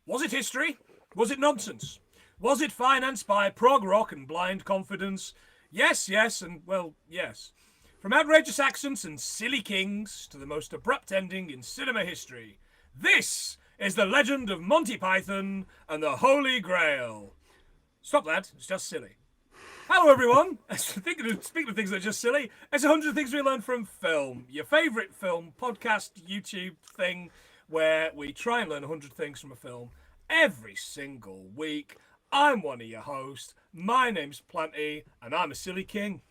Was it history? Was it nonsense? Was it financed by prog rock and blind confidence? Yes, yes, and well, yes. From outrageous accents and silly kings to the most abrupt ending in cinema history, this is the legend of Monty Python and the Holy Grail. Stop that, it's just silly. Hello everyone, speaking of things that are just silly, it's 100 Things We Learned from Film, your favourite film podcast YouTube thing where we try and learn 100 things from a film every single week. I'm one of your hosts, my name's Planty, and I'm a silly king.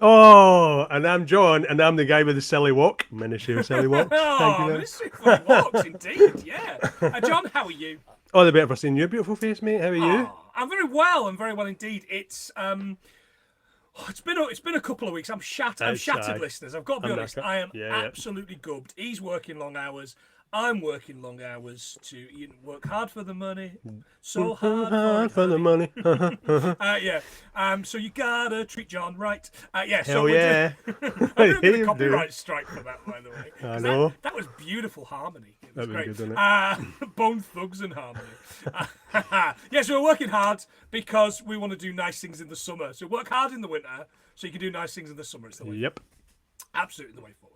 Oh, and I'm John, and I'm the guy with the silly walk. Miniature silly walks. Thank you. Mystery funny walks, indeed, yeah. John, how are you? All the better for seeing your beautiful face, mate. How are you? I'm very well indeed. It's been a couple of weeks. I'm shattered, listeners. I've got to be honest. I am absolutely gubbed. He's working long hours. I'm working long hours to work hard for the money. So hard for the money. So you gotta treat John right. Hell yeah. I'm going to get a copyright strike for that, by the way. I know. That was beautiful harmony. It was That great. was good, wasn't it? Bone Thugs and Harmony. So we're working hard because we want to do nice things in the summer. So work hard in the winter so you can do nice things in the summer. It's the way. Yep. Absolutely the way forward.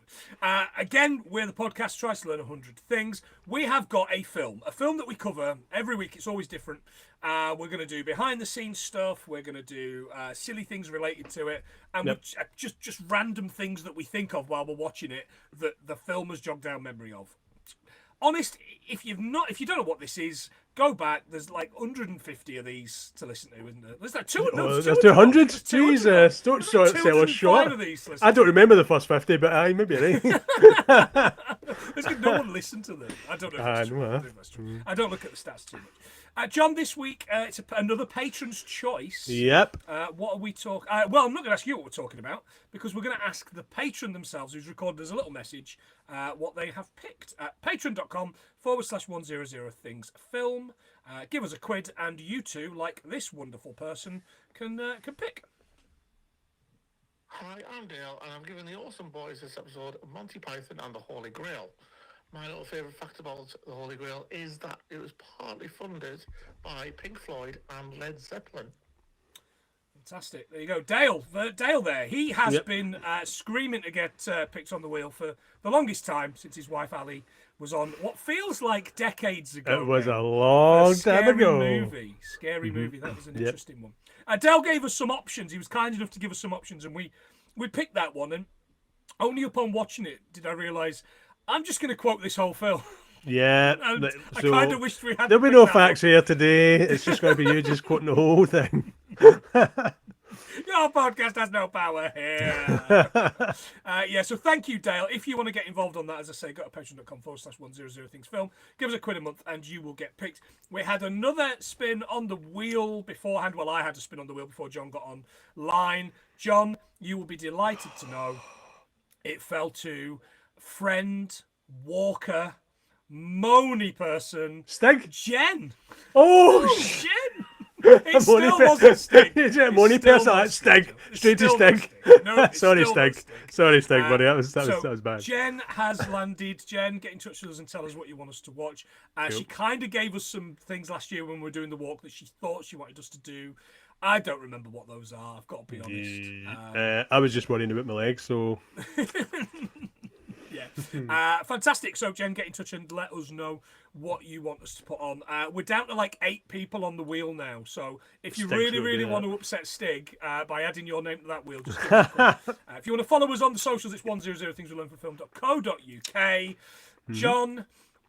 Again, we're the podcast tries to learn 100 things. We have got a film that we cover every week. It's always different. We're going to do behind the scenes stuff. We're going to do silly things related to it, and just random things that we think of while we're watching it that the film has jogged our memory of. Honest, if you don't know what this is, go back. There's like 150 of these to listen to, isn't there? There's like 200. Oh, there's 200. Jesus, don't sell us short. I don't remember the first 50, but aye, maybe right. No one listened to them. I don't know if that's true. I don't look at the stats too much. John, this week it's another patron's choice. Yep. What are we talking? Well, I'm not going to ask you what we're talking about because we're going to ask the patron themselves, who's recorded as a little message, what they have picked at patreon.com/100 things film. Give us a quid, and you two, like this wonderful person, can pick. Hi, I'm Dale, and I'm giving the awesome boys this episode of Monty Python and the Holy Grail. My little favourite fact about the Holy Grail is that it was partly funded by Pink Floyd and Led Zeppelin. Fantastic. There you go. Dale there. He has been screaming to get picked on the wheel for the longest time since his wife Ali was on what feels like decades ago. It was a long time ago. Scary movie. That was an interesting one. Dale gave us some options. He was kind enough to give us some options, and we picked that one. And only upon watching it did I realise I'm just going to quote this whole film. Yeah. I kind of wished we had. There'll be no facts here today. It's just going to be you just quoting the whole thing. Your podcast has no power here. So thank you, Dale. If you want to get involved on that, as I say, go to patreon.com/100 things film. Give us a quid a month and you will get picked. We had another spin on the wheel beforehand. Well, I had to spin on the wheel before John got online. John, you will be delighted to know it fell to friend, walker, moany person, Stig? Jen. Oh, Jen. It still wasn't Stig. Money person, that's Stig. Straight to Stig. No, Sorry, Stig. Sorry, Stig, buddy. That was bad. Jen has landed. Jen, get in touch with us and tell us what you want us to watch. Cool. She kind of gave us some things last year when we were doing the walk that she thought she wanted us to do. I don't remember what those are. I've got to be honest. I was just worrying about my legs, so... Fantastic. So, Jen, get in touch and let us know what you want us to put on. We're down to like 8 people on the wheel now. So, if you really want to upset Stig by adding your name to that wheel, just give us a call. If you want to follow us on the socials, it's 100 things we learn from film.co.uk. John,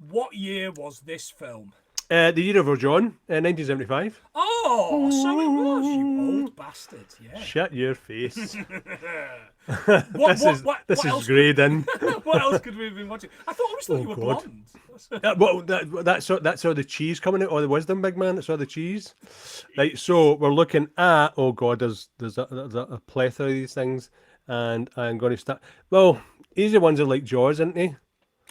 what year was this film? The year of our John, 1975. Oh, so it was, you old bastard. Yeah. Shut your face. This is great, then. What else could we have been watching? I always thought you were blonde. That's all the cheese coming out, or the wisdom, big man. That's all the cheese. Right, so we're looking at. Oh God, there's a plethora of these things, and I'm going to start. Well, easy ones are like Jaws, aren't they?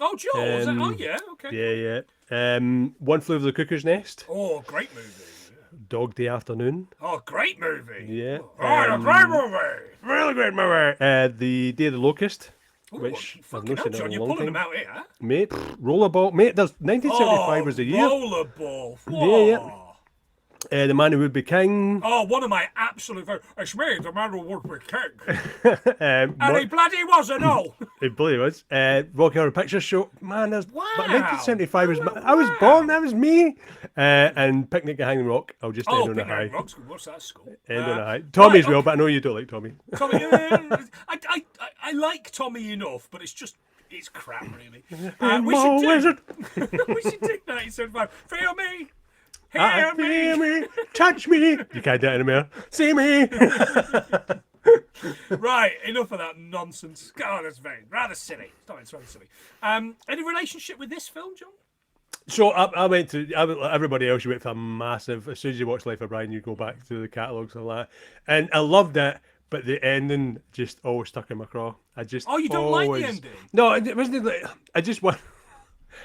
Oh, Jaws. Oh yeah, okay. Yeah. One Flew Over the Cuckoo's Nest. Oh, great movie. Dog Day Afternoon. Oh, great movie. Yeah. A great movie. Really great movie. The Day of the Locust. Ooh, which I've fucking not hell, seen in John, a you're long pulling them time. out here. Mate, rollerball. Mate, there's 1975 was the year. Rollerball. Yeah, yeah. Whoa. The Man Who Would Be King. Oh, one of my absolute favorite. It's me, the man who worked with King. And Mo- he bloody wasn't all. It bloody was. Rocky Horror Picture Show. Man, there's Wow. but 1975 was. Wow, I was wow. born. That was me. And Picnic at Hanging Rock. I'll just Oh, end on a Picnic high. at Rocks. What's that school? End on a high. Tommy's right, well, but I know you don't like Tommy. Tommy, I like Tommy enough, but it's crap, really. We should do. Wizard. We should do 1975. Feel me. Hear Hear me. me, touch me. You can't do it anymore. See me. Right, enough of that nonsense. God, that's rather silly. It's rather silly. Any relationship with this film, John? So I went to everybody else. You went for a massive. As soon as you watch Life of Brian, you go back to the catalogues and all that. And I loved it, but the ending just always stuck in my craw. I just Oh, you don't like the ending? No, it wasn't. Like,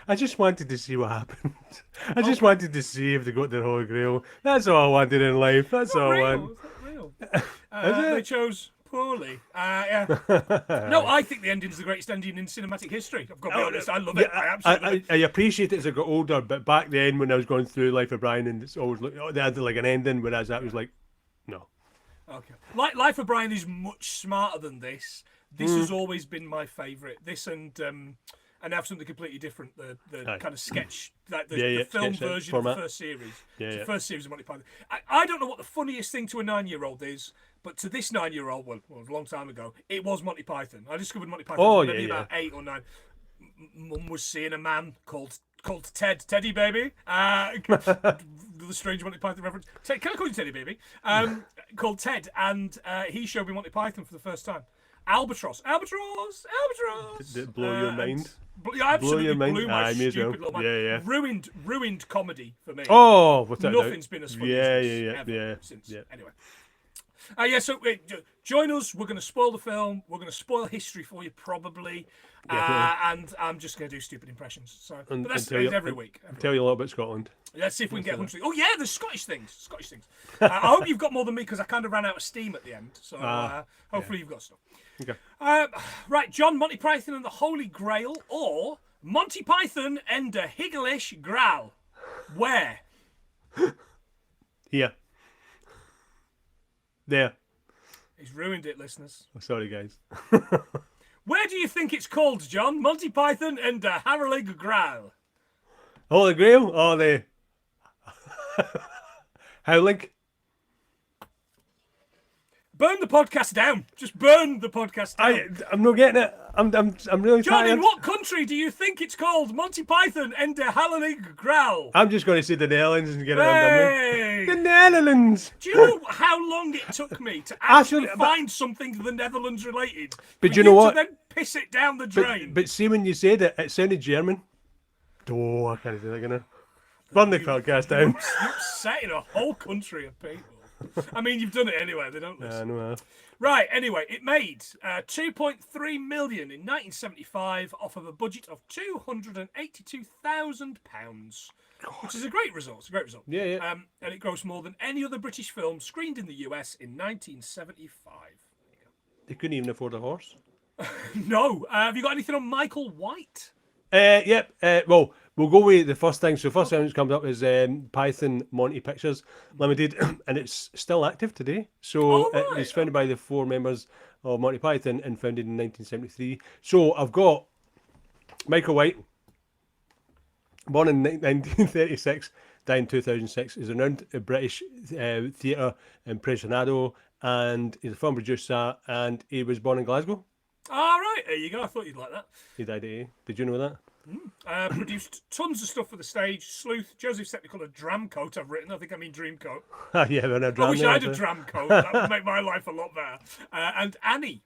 I just wanted to see what happened. I just wanted to see if they got their Holy Grail. That's all I wanted in life. That's all I want. Is that real? They chose poorly. Yeah. No, I think the ending's the greatest ending in cinematic history. I've got to be honest. I love it. I absolutely love it. I appreciate it as I got older, but back then when I was going through Life of Brian, and it's always like, they had like an ending, whereas that was like, no. Okay. Life of Brian is much smarter than this. This has always been my favourite. This and have something completely different. The kind of sketch, like the film version format. of the first series. Yeah. The first series of Monty Python. I don't know what the funniest thing to a 9-year-old is, but to this 9-year-old, well, a long time ago, it was Monty Python. I discovered Monty Python maybe about 8 or 9. Mum was seeing a man called Teddy Baby. The strange Monty Python reference. Can I call you Teddy Baby? Called Ted, and he showed me Monty Python for the first time. Albatross. Did it blow your mind? Yeah, absolutely your mind? blew my Aye, me as well. stupid little mind. Yeah. Ruined comedy for me. Oh, what's that? Nothing's been as funny as this ever since. Yeah. Anyway. So join us. We're going to spoil the film. We're going to spoil history for you, probably. And I'm just going to do stupid impressions. So, but that's every week. Tell you a little bit Scotland. Let's see if we can get 100. Oh yeah, there's Scottish things. I hope you've got more than me because I kind of ran out of steam at the end. So hopefully you've got stuff. Okay. Right, John, Monty Python and the Holy Grail, or Monty Python and the Higglish Grail. Where? Here. There. He's ruined it, listeners. Oh, sorry, guys. Where do you think it's called, John? Monty Python and the Holy Grail. Holy Grail or the Howling? Burn the podcast down. Just burn the podcast down. I'm not getting it. I'm really John, tired. in what country do you think it's called? Monty Python and the Holy Grail. I'm just going to say the Netherlands and get it Hey! done. The Netherlands. Do you know how long it took me to actually find something the Netherlands related? But you know what? To then piss it down the drain. But see, when you said it, it sounded German. Oh, I can't do that again. Burn the podcast down. You're upsetting a whole country of people. I mean, you've done it anyway. They don't listen. I know. Right. Anyway, it made 2.3 million in 1975 off of a budget of £282,000, which is a great result. It's a great result. Yeah. And it grossed more than any other British film screened in the US in 1975. They couldn't even afford a horse. No. Have you got anything on Michael White? Yep. Well, we'll go with the first thing. So first thing that comes up is Python Monty Pictures Limited, and it's still active today. So it was founded by the 4 members of Monty Python and founded in 1973. So I've got Michael White, born in 1936, died in 2006. He's a renowned British theatre impressionado, and he's a film producer, and he was born in Glasgow. All right, there you go. I thought you'd like that. He died at 8. Did you know that? Produced tons of stuff for the stage. Sleuth, Joseph's Technicolor Dramcoat. I've written. I think I mean Dreamcoat. Yeah, we're not I wish I had a Dramcoat. That would make my life a lot better. And Annie.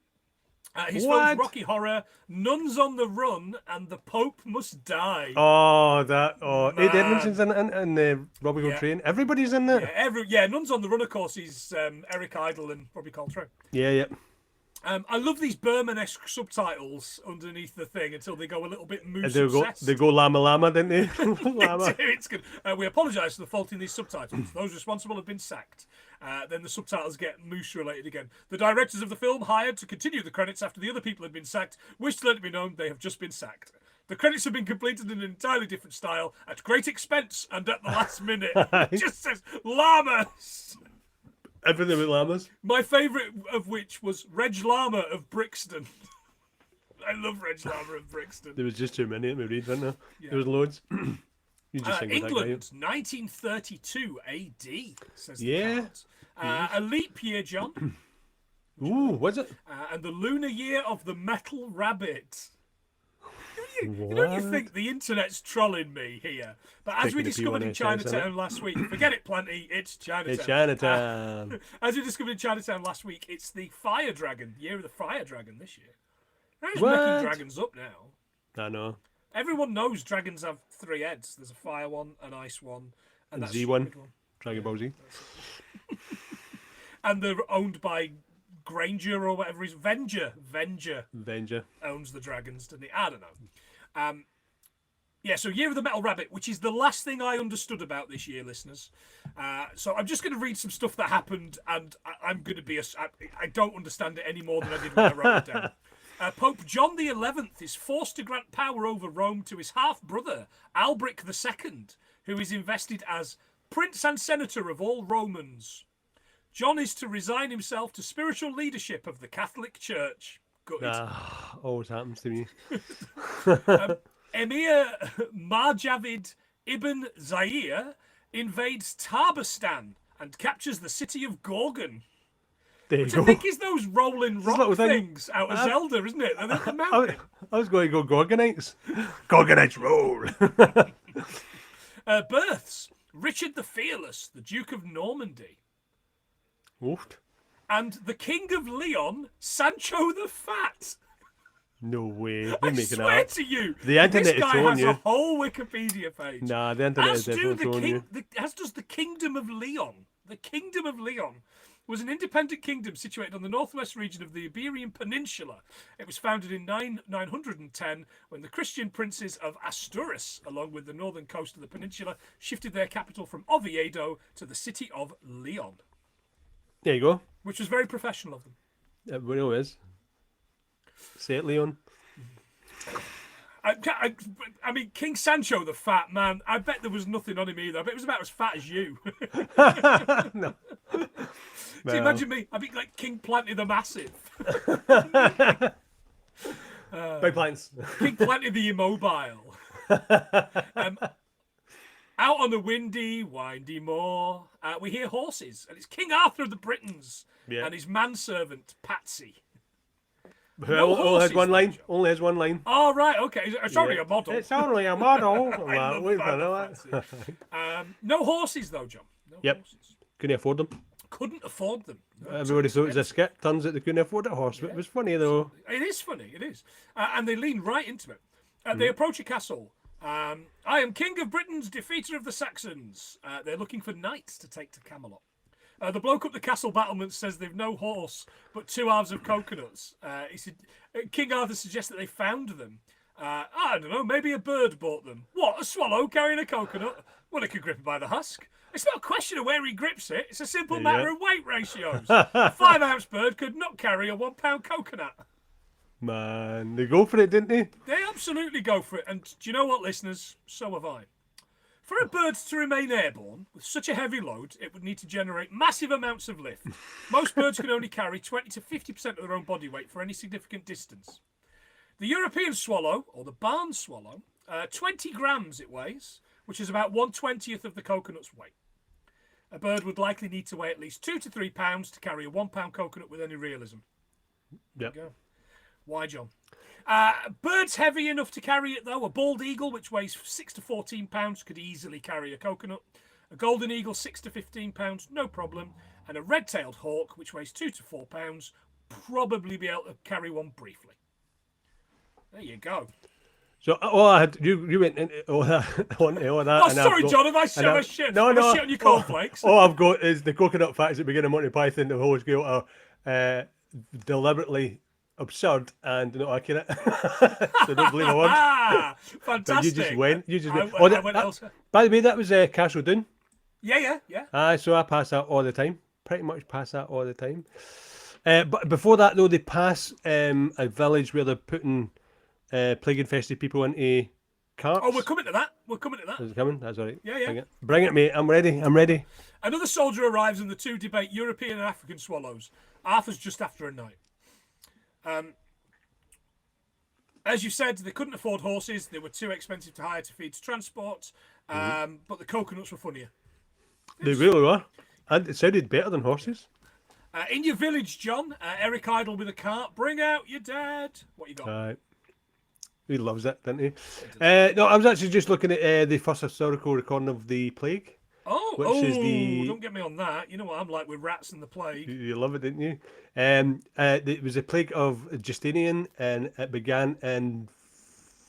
His films Rocky Horror, Nuns on the Run, and The Pope Must Die. Ed Edmondson's in it, and Robbie Coltrane. Everybody's in there. Yeah, Nuns on the Run, of course, is Eric Idle and Robbie Coltrane. Yeah. I love these Burman-esque subtitles underneath the thing until they go a little bit And moose they obsessed. go llama llama, didn't they? Llama. It's good. We apologise for the fault in these subtitles. Those responsible have been sacked. Then the subtitles get moose related again. The directors of the film, hired to continue the credits after the other people had been sacked, wish to let it be known they have just been sacked. The credits have been completed in an entirely different style, at great expense and at the last minute. It just says llamas. Everything with llamas. My favourite of which was Reg Llama of Brixton. I love Reg Llama of Brixton. There was just too many at me read, wasn't there? Yeah. There was loads. You just think of that guy. England, 1932 AD, says the Yeah. card. A leap year, John. Ooh, was it? And the lunar year of the metal rabbit. You know, you think the internet's trolling me here, but as we Taking the discovered in P1 Chinatown last week, forget it, Planty, it's Chinatown. It's Chinatown. As we discovered in Chinatown last week, it's the Fire Dragon, year of the Fire Dragon this year. They're just What? making dragons up now. I know. Everyone knows dragons have 3 heads. There's a fire one, an ice one, and that Z one. stupid one. Dragon Ball Z. And they're owned by Granger or whatever he's Venger Avenger. owns the dragons, doesn't he? I don't know. Yeah, so Year of the Metal Rabbit, which is the last thing I understood about this year, listeners. So I'm just going to read some stuff that happened, and I'm going to be I don't understand it any more than I did when I wrote it down. Pope John XI is forced to grant power over Rome to his half-brother, Alberic II, who is invested as Prince and Senator of all Romans. John is to resign himself to spiritual leadership of the Catholic Church. Good. Always happens to me. Emir Marjavid ibn Zaire invades Tarbistan and captures the city of Gorgon. There you Which go. I think is those rolling rock little thing. things out of Zelda, isn't it? And the mountain. I was going to go Gorgonites. Gorgonites roll. Births. Richard the Fearless, the Duke of Normandy. Oofed. And the King of Leon, Sancho the Fat. No way. I They're making swear that up. to you, The internet this is guy showing has you. a whole Wikipedia page. Nah, the internet As is do definitely the showing you. as does the Kingdom of Leon. The Kingdom of Leon was an independent kingdom situated on the northwest region of the Iberian Peninsula. It was founded in 910 when the Christian princes of Asturias, along with the northern coast of the peninsula, shifted their capital from Oviedo to the city of Leon, There you go. which was very professional of them. Everybody always. Say it, Leon. I mean, King Sancho the Fat, man, I bet there was nothing on him either. I bet it was about as fat as you. No. Do you imagine me? I'd be like King Planty the Massive. Big plans. King Planty the Immobile. Out on the windy moor, we hear horses, and it's King Arthur of the Britons and his manservant, Patsy. No Only has horses, one line. Joe. Only has one line. Oh, right, okay. It's only Yeah. a model. It's only a model. I Well, love wait that, for that. Patsy. No horses, though, John. No Yep. horses. Couldn't afford them. Couldn't afford them. No, Everybody thought it was a skit. Turns out they couldn't afford a horse. It was funny though. It is funny, it is. And they lean right into it. They approach a castle. I am King of Britain's defeater of the Saxons. They're looking for knights to take to Camelot. The bloke up the castle battlements says they've no horse, but 2 halves of coconuts. He said, King Arthur suggests that they found them. I don't know, maybe a bird bought them. What, a swallow carrying a coconut? Well, it could grip it by the husk. It's not a question of where he grips it. It's a simple matter of weight ratios. A 5-ounce bird could not carry a 1 pound coconut. Man, they go for it, didn't they? They absolutely go for it. And do you know what, listeners? So have I. For a bird to remain airborne with such a heavy load, it would need to generate massive amounts of lift. Most birds can only carry 20 to 50% of their own body weight for any significant distance. The European swallow, or the barn swallow, 20 grams it weighs, which is about 1/20th of the coconut's weight. A bird would likely need to weigh at least 2 to 3 pounds to carry a 1 pound coconut with any realism. Yep. There you go. Why, John? Birds heavy enough to carry it, though. A bald eagle, which weighs 6 to 14 pounds, could easily carry a coconut. A golden eagle, 6 to 15 pounds, no problem. And a red-tailed hawk, which weighs 2 to 4 pounds, probably be able to carry one briefly. There you go. So, you went into all that. On all that Oh, and sorry, got, John, have I and shit I've- my shit? No, Have I no. shit on your cornflakes? All I've got is the coconut facts at the beginning of Monty Python, the Holy Grail. deliberately absurd and not accurate. So don't believe a word. Ah, But fantastic. you just went. You just went. I went elsewhere. By the way, that was Castle Doon. Yeah. So I pass that all the time. Pretty much pass that all the time. But before that, though, they pass a village where they're putting plague-infested people into carts. Oh, we're coming to that. Is it coming? That's all right. Yeah. Bring it, mate. I'm ready. Another soldier arrives and the two debate European and African swallows. Arthur's just after a night. As you said, they couldn't afford horses. They were too expensive to hire to feed to transport. But the coconuts were funnier. They really were. And it sounded better than horses. In your village, John, Eric Idle with a cart. Bring out your dad. What you got? He loves it, doesn't he? No, I was actually just looking at the first historical recording of the plague. Don't get me on that. You know what I'm like with rats and the plague. You love it, didn't you? It was a plague of Justinian, and it began in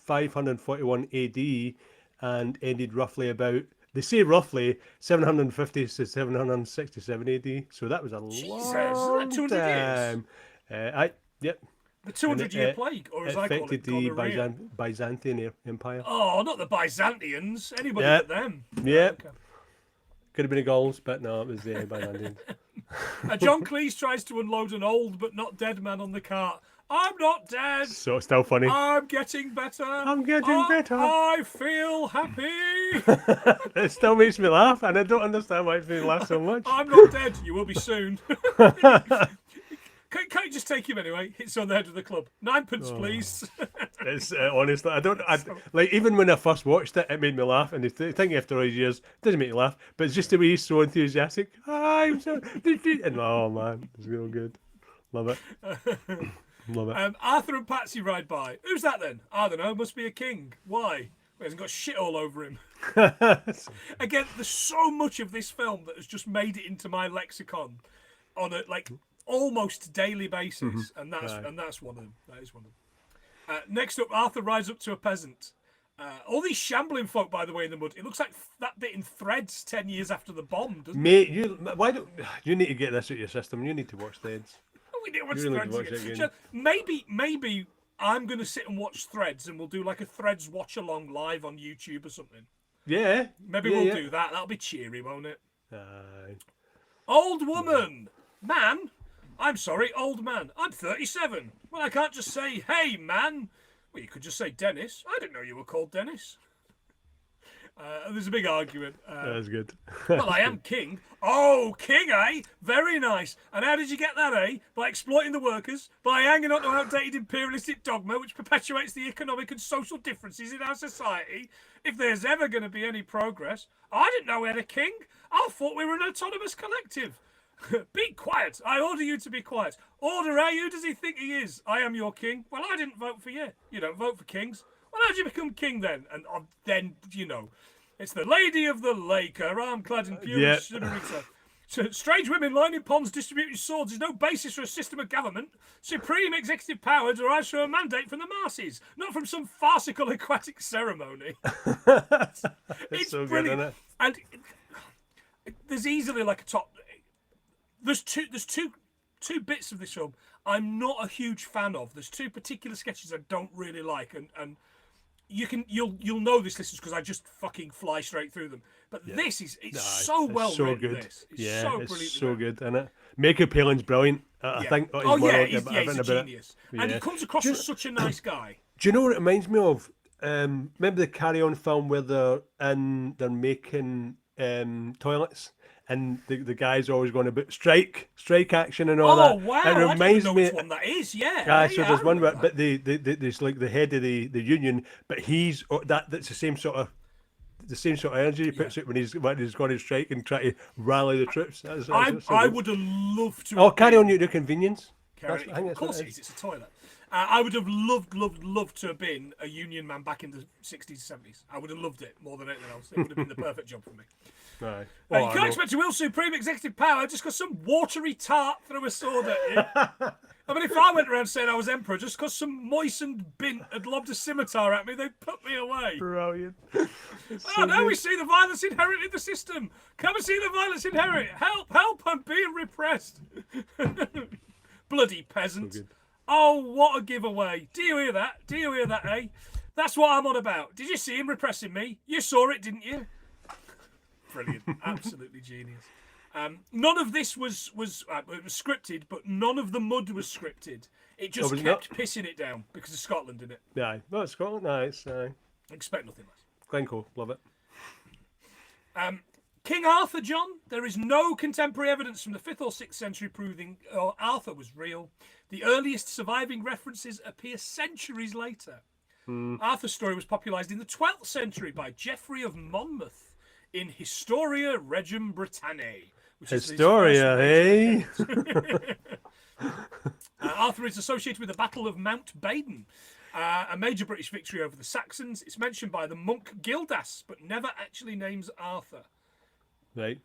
541 AD and ended roughly about, they say roughly 750 to 767 AD. So that was a long 200 time. Yep. The 200-year plague, or as I call it, affected the gonorrhea. Byzantine Empire. Oh, not the Byzantians. Anybody Yep. but them. Yep. Okay. Could have been a Gauls, but no, it was the Byzantines. John Cleese tries to unload an old but not dead man on the cart. I'm not dead. So it's still funny. I'm getting better. Better. I feel happy. It still makes me laugh, and I don't understand why it makes me laugh so much. I'm not dead. You will be soon. Can't you just take him anyway? It's on the head of the club. 9pence, please. It's honestly, like even when I first watched it, it made me laugh, and the thing after all these years doesn't make me laugh, but it's just the way he's so enthusiastic. I'm so and oh man, it's real good. Love it. Love it. Arthur and Patsy ride by. Who's that then? I don't know. Must be a king. Why? He hasn't got shit all over him. Again, there's so much of this film that has just made it into my lexicon on a almost daily basis, and that's one of them. That is one of them. Next up, Arthur rides up to a peasant. All these shambling folk, by the way, in the mud. It looks like that bit in Threads 10 years after the bomb, doesn't Mate, you need to get this out of your system. You need to watch Threads. it? We need to watch You really Threads need to watch again. it again. So maybe I'm going to sit and watch Threads, and we'll do like a Threads watch along live on YouTube or something. Yeah. Maybe we'll do that. That'll be cheery, won't it? Aye. Old woman, man. I'm sorry, old man. I'm 37. Well, I can't just say, hey, man. Well, you could just say Dennis. I didn't know you were called Dennis. There's a big argument. That's good. Well, I am king. Oh, king, eh? Very nice. And how did you get that, eh? By exploiting the workers, by hanging on to outdated imperialistic dogma which perpetuates the economic and social differences in our society. If there's ever going to be any progress, I didn't know we had a king. I thought we were an autonomous collective. Be quiet. I order you to be quiet. Order, eh? Who does he think he is? I am your king. Well, I didn't vote for you. You don't vote for kings. Well, how did you become king then? And then, it's the lady of the lake, her arm clad in pure Yeah. So, strange women lying in ponds distributing swords is no basis for a system of government. Supreme executive power derives from a mandate from the masses, not from some farcical aquatic ceremony. It's so good, brilliant. isn't it? And there's easily like a top. There's two bits of this film I'm not a huge fan of. There's two particular sketches I don't really like, and you'll know this, listeners, because I just fucking fly straight through them. But this is so well so written. good. It's Yeah, so it's so good, isn't it? Michael Palin's brilliant. I think. He's a genius, and he comes across as such a nice guy. Do you know what it reminds me of? Remember the Carry On film where they're making toilets, and the guy's always going about strike action and all that. Oh wow! It reminds I don't know me. which one that is. Yeah. So there's one where, but there's like the head of the union, but he's that's the same sort of energy he puts out when he's going to strike and try to rally the troops. I would have loved to. Oh, carry on your convenience. Of course it is. It's a toilet. I would have loved to have been a union man back in the 60s, 70s. I would have loved it more than anything else. It would have been the perfect job for me. Right. You can't expect to wield supreme executive power just because some watery tart threw a sword at you. I mean, if I went around saying I was emperor just because some moistened bint had lobbed a scimitar at me, they'd put me away. Brilliant. Now we see the violence inherent in the system. Come and see the violence inherent. Help, I'm being repressed. Bloody peasant. So good. Oh, what a giveaway. Do you hear that? Do you hear that, eh? That's what I'm on about. Did you see him repressing me? You saw it, didn't you? Brilliant. Absolutely genius. None of this was it was scripted, but none of the mud was scripted. It just was it kept pissing it down because of Scotland, didn't it? Yeah, no, it's Scotland. Nice. Expect nothing less. Glencoe, love it. King Arthur, John. There is no contemporary evidence from the 5th or 6th century proving Arthur was real. The earliest surviving references appear centuries later. Arthur's story was popularised in the 12th century by Geoffrey of Monmouth in Historia Regum Britanniae. Which Historia, is eh? Arthur is associated with the Battle of Mount Baden, a major British victory over the Saxons. It's mentioned by the monk Gildas, but never actually names Arthur. Right.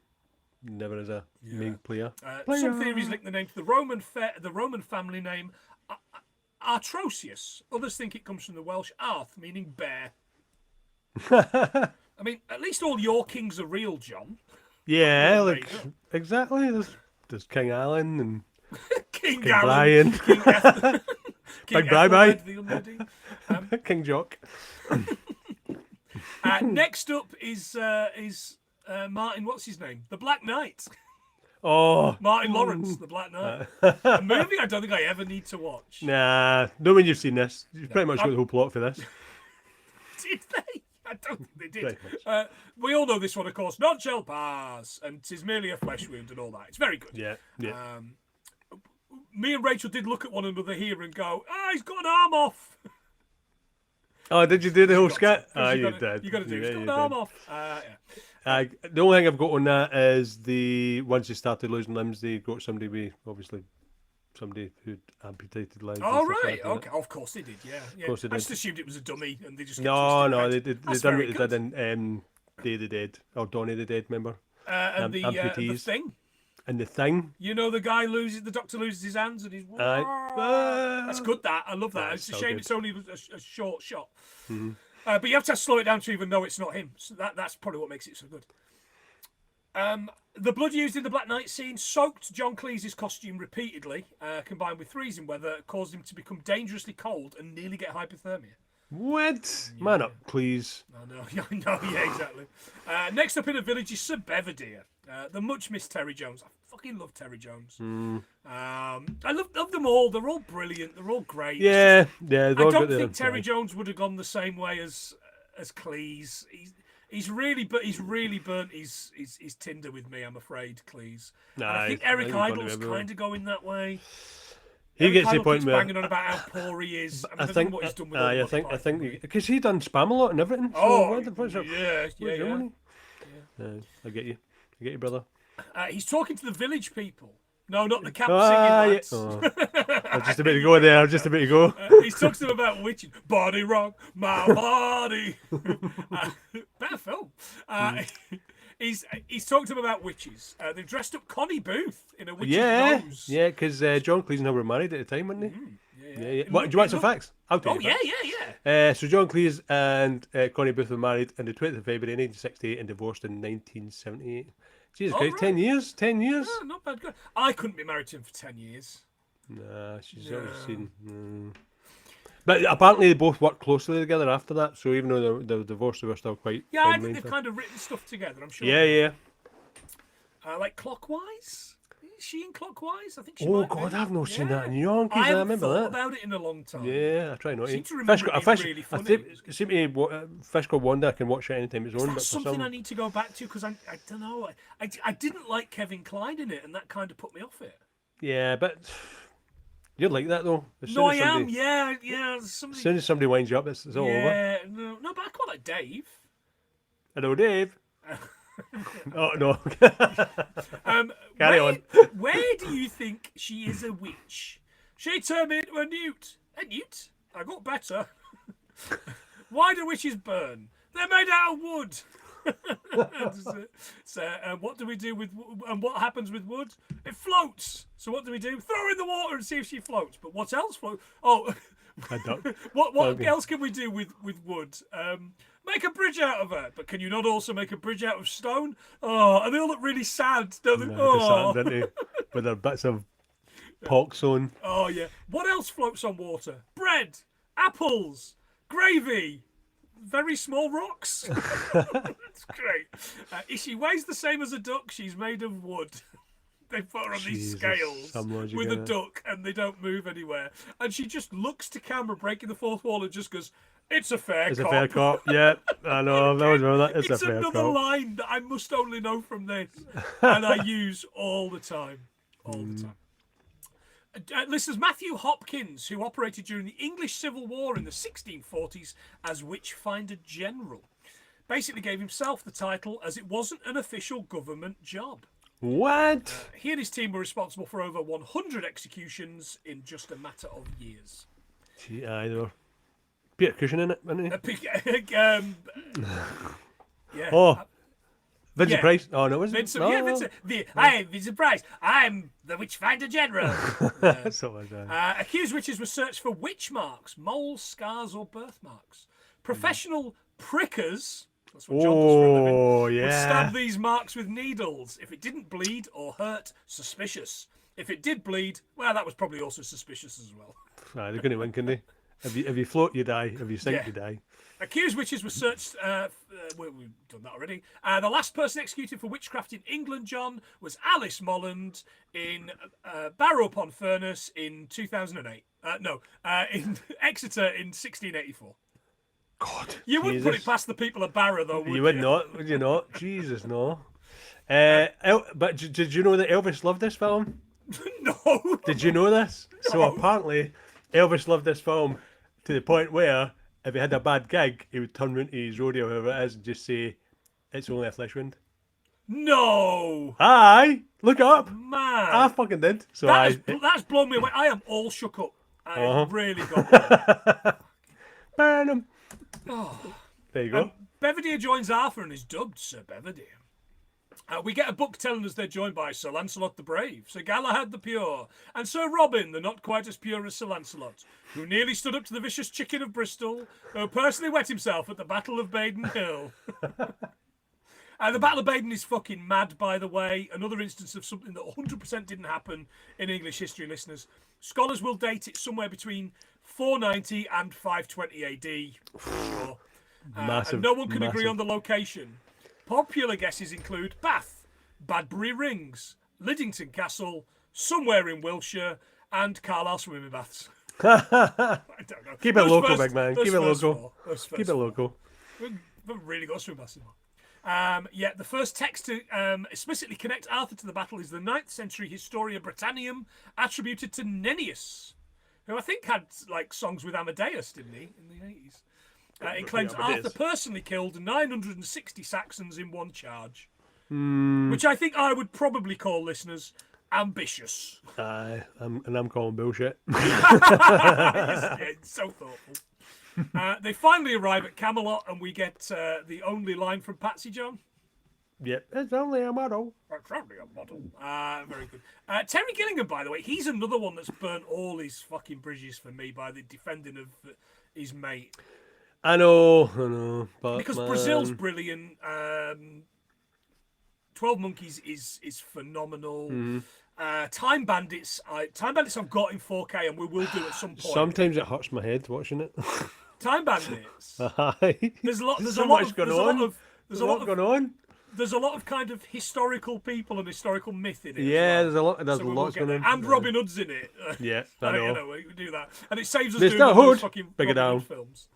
Never as a main player. Some theories link the name to the Roman family name Artrosius. Others think it comes from the Welsh Arth, meaning bear. I mean, at least all your kings are real, John. Yeah, Oh, like exactly. There's King Alan and King King Alan, Brian, King Ethel, Big Bye-bye. the Unladen. King Jock. Next up is Martin. What's his name? The Black Knight. Oh, Martin Lawrence, The Black Knight. A movie I don't think I ever need to watch. nah. No, when you've seen this, you've pretty much got the whole plot for this. Did they? I don't think they did. Pretty much. We all know this one, of course. None shall pass, and 'tis merely a flesh wound and all that. It's very good. Yeah, yeah. Me and Rachel did look at one another here and go, he's got an arm off. Oh, did you do the whole skit? Ah, You did. You got to do. Yeah, He's got you an arm did. off. Yeah. The only thing I've got on that is once they started losing limbs, they got somebody who'd amputated legs. and Oh, stuff right. like that. Okay. Of course they did. Yeah. Yeah. course they I just did. assumed it was a dummy, and they just kept No, twisting no, the they head. did That's done very what they good. did in Day of the Dead or Dawn of the Dead, remember? And the amputees. thing. And the Thing. You know, the doctor loses his hands and he's. Aye. That's good. That I love that. That's It's a so shame good. it's only a short shot. But you have to slow it down to even know it's not him. So that's probably what makes it so good. The blood used in the Black Knight scene soaked John Cleese's costume repeatedly, combined with freezing weather, caused him to become dangerously cold and nearly get hypothermia. What? Man up, please. I know, yeah, exactly. Next up in the village is Sir Belvedere, the much missed Terry Jones. I fucking love Terry Jones. I love them all. They're all brilliant. They're all great. Yeah, yeah. I don't think Terry Jones would have gone the same way as Cleese. He's really burnt his Tinder with me, I'm afraid, Cleese. And I think Eric Idle's kind of going that way. He Eric gets the Idle point keeps where banging on about how poor he is. I don't know what he's done with all I the think Monty Python. because he done spam a lot and everything. So Oh, what's up? yeah. I get you, brother. He's talking to the village people. No, not the camp Yeah. singing lads. I was just a bit to go there. He's talking to them about witches. Body rock, my body. Better film. He's talking to them about witches. They've dressed up Connie Booth in a witch's nose. Yeah, because John Cleese and her were married at the time, weren't they? Yeah. What, do you want some facts? I'll tell you. Yeah. So John Cleese and Connie Booth were married on the 20th of February 1968 and divorced in 1978. Jesus Christ, right. 10 years? 10 years? Oh, not bad. Good. I couldn't be married to him for 10 years. Nah, she's always seen. But apparently they both worked closely together after that, so even though they were divorced, they were still quite Yeah, I friendly think and they've kind of written stuff together, I'm sure. Yeah. Like Clockwise? Is she in Clockwise? I think she Oh, might God, be. I've not seen that in yonkers. I I haven't remember thought that. about it in a long time. Yeah, I try not I to. seem to remember it being really funny. It seems to me, Fish Called Wanda, I can watch it anytime it's on. That's But for something some... I need to go back to because I don't know. I didn't like Kevin Kline in it, and that kind of put me off it. Yeah, but you're like that though. No, I am. Yeah. As soon as somebody winds you up, it's all over. Yeah, no, but I quite like Dave. Hello, Dave. Oh no. Carry on. Where do you think she is a witch? She turned me into a newt. A newt? I got better. Why do witches burn? They're made out of wood. So, what do we do with? And what happens with wood? It floats. So what do we do? Throw her in the water and see if she floats. But what else floats? Oh, I don't. what Okay. else can we do with wood? Make a bridge out of her. But can you not also make a bridge out of stone? Oh, and they all look really sad, don't they? No, Oh. sad, didn't they? With their bits of Poxon. Oh, yeah. What else floats on water? Bread, apples, gravy, very small rocks. That's great. She weighs the same as a duck. She's made of wood. They put her on these Jesus, scales some logic with in a it. duck, and they don't move anywhere. And she just looks to camera, breaking the fourth wall, and just goes, "It's a fair It's cop." a fair cop. Yeah, I know. I've always remember that. It's a fair another cop. line that I must only know from this, and I use all the time. All the time. Listeners, Matthew Hopkins, who operated during the English Civil War in the 1640s as Witchfinder General, basically gave himself the title as it wasn't an official government job. What? He and his team were responsible for over 100 executions in just a matter of years. Gee, aye, there were Peter Cushing in it, wasn't he? Yeah. Oh, Vincent yeah. Price. Oh no, was it? Vincent, No. yeah, Vincent. I'm Vincent Price. I'm the Witchfinder General. That's what I done. Accused witches were searched for witch marks, moles, scars, or birthmarks. Professional prickers, that's what John does for a living, Oh would yeah. stab these marks with needles. If it didn't bleed or hurt, suspicious. If it did bleed, well, that was probably also suspicious as well. Aye, they're going to win, can they? If you float, you die. If you sink, Yeah. you die. Accused witches were searched. We've done that already. The last person executed for witchcraft in England, John, was Alice Molland in Barrow-upon-Furness in 2008. In Exeter in 1684. God. You wouldn't put it Jesus. past the people of Barrow, though, would you? You would not, would you not? Jesus, no. But did you know that Elvis loved this film? No. Did you know this? So apparently, Elvis loved this film to the point where if he had a bad gig, he would turn around to his rodeo, whoever it is, and just say, "It's only a flesh wound." No. Aye, look it up. Man. I fucking did. So That's blown me away. I am all shook up. I really got that. burn him. Oh. There you go. Belvedere joins Arthur and is dubbed Sir Belvedere. We get a book telling us they're joined by Sir Lancelot the Brave, Sir Galahad the Pure, and Sir Robin, the not quite as pure as Sir Lancelot, who nearly stood up to the vicious chicken of Bristol, who personally wet himself at the Battle of Baden Hill. The Battle of Baden is fucking mad, by the way. Another instance of something that 100% didn't happen in English history, listeners. Scholars will date it somewhere between 490 and 520 AD. For sure. Massive. And no one can agree massive. on the location. Popular guesses include Bath, Badbury Rings, Liddington Castle, somewhere in Wiltshire, and Carlisle swimming baths. I don't know. Keep it local, big man. Keep it local. Keep it local. We've really got swim baths in the first text to explicitly connect Arthur to the battle is the 9th century Historia Britannium, attributed to Nennius, who I think had like songs with Amadeus, didn't he, in the 80s? It claims Arthur personally killed 960 Saxons in one charge, which I think I would probably call, listeners, ambitious. Aye, I'm calling bullshit. It's so thoughtful. They finally arrive at Camelot, and we get the only line from Patsy, John. Yep, it's only a model. It's only a model. Very good. Terry Gillingham, by the way, he's another one that's burnt all his fucking bridges for me by the defending of his mate. I know, but Because man. Brazil's brilliant. 12 Monkeys is phenomenal. Time Bandits I've got in 4K, and we will do at some point. Sometimes it hurts my head watching it. Time Bandits. Aye. There's a lot going on. There's a lot of kind of historical people and historical myth in it. Yeah, as well. there's So we will lots get going there. on. And Robin Hood's in it. Yeah, I know. You know, we do that, and it saves us Mr. doing all Hood, those fucking bring it Robin down. Hood films.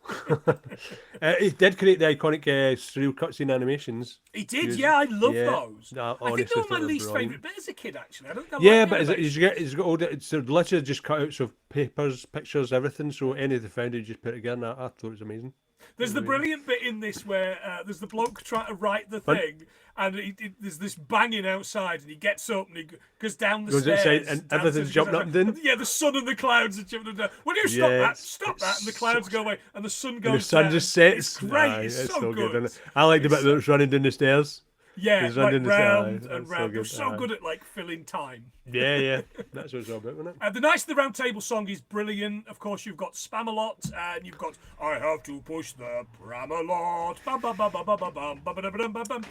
He did create the iconic surreal cutscene animations. He did, yeah. I love those. No, I think they honestly, were my thought they least were favourite brilliant. bit as a kid. Actually, I don't know. Yeah, but he's got all the, it's literally just cutouts of papers, pictures, everything. So any they found, he just put it together. And I thought it was amazing. There's the brilliant bit in this where there's the bloke trying to write the thing, and there's this banging outside, and he gets up and he goes down the Goes stairs. outside and downstairs, everything's he goes jumping up and outside. down. Yeah, the sun and the clouds are jumping up and down. Will you stop Yeah, that? Stop that! And the clouds go away, and the sun goes And the sun down. just sets. It's great. Aye, it's so good. isn't it? I like the bit that's running down the stairs. Yeah, He's like running the round side. and That's round. so They're good. so Aye. good at like filling time. Yeah. That's what it's all about, isn't it? The Knights of the Round Table song is brilliant. Of course, you've got Spamalot, and you've got I have to push the Bramalot. Bum, bum, bum, bum, bum, bum, bum, bum, bum, bum, bum, bum.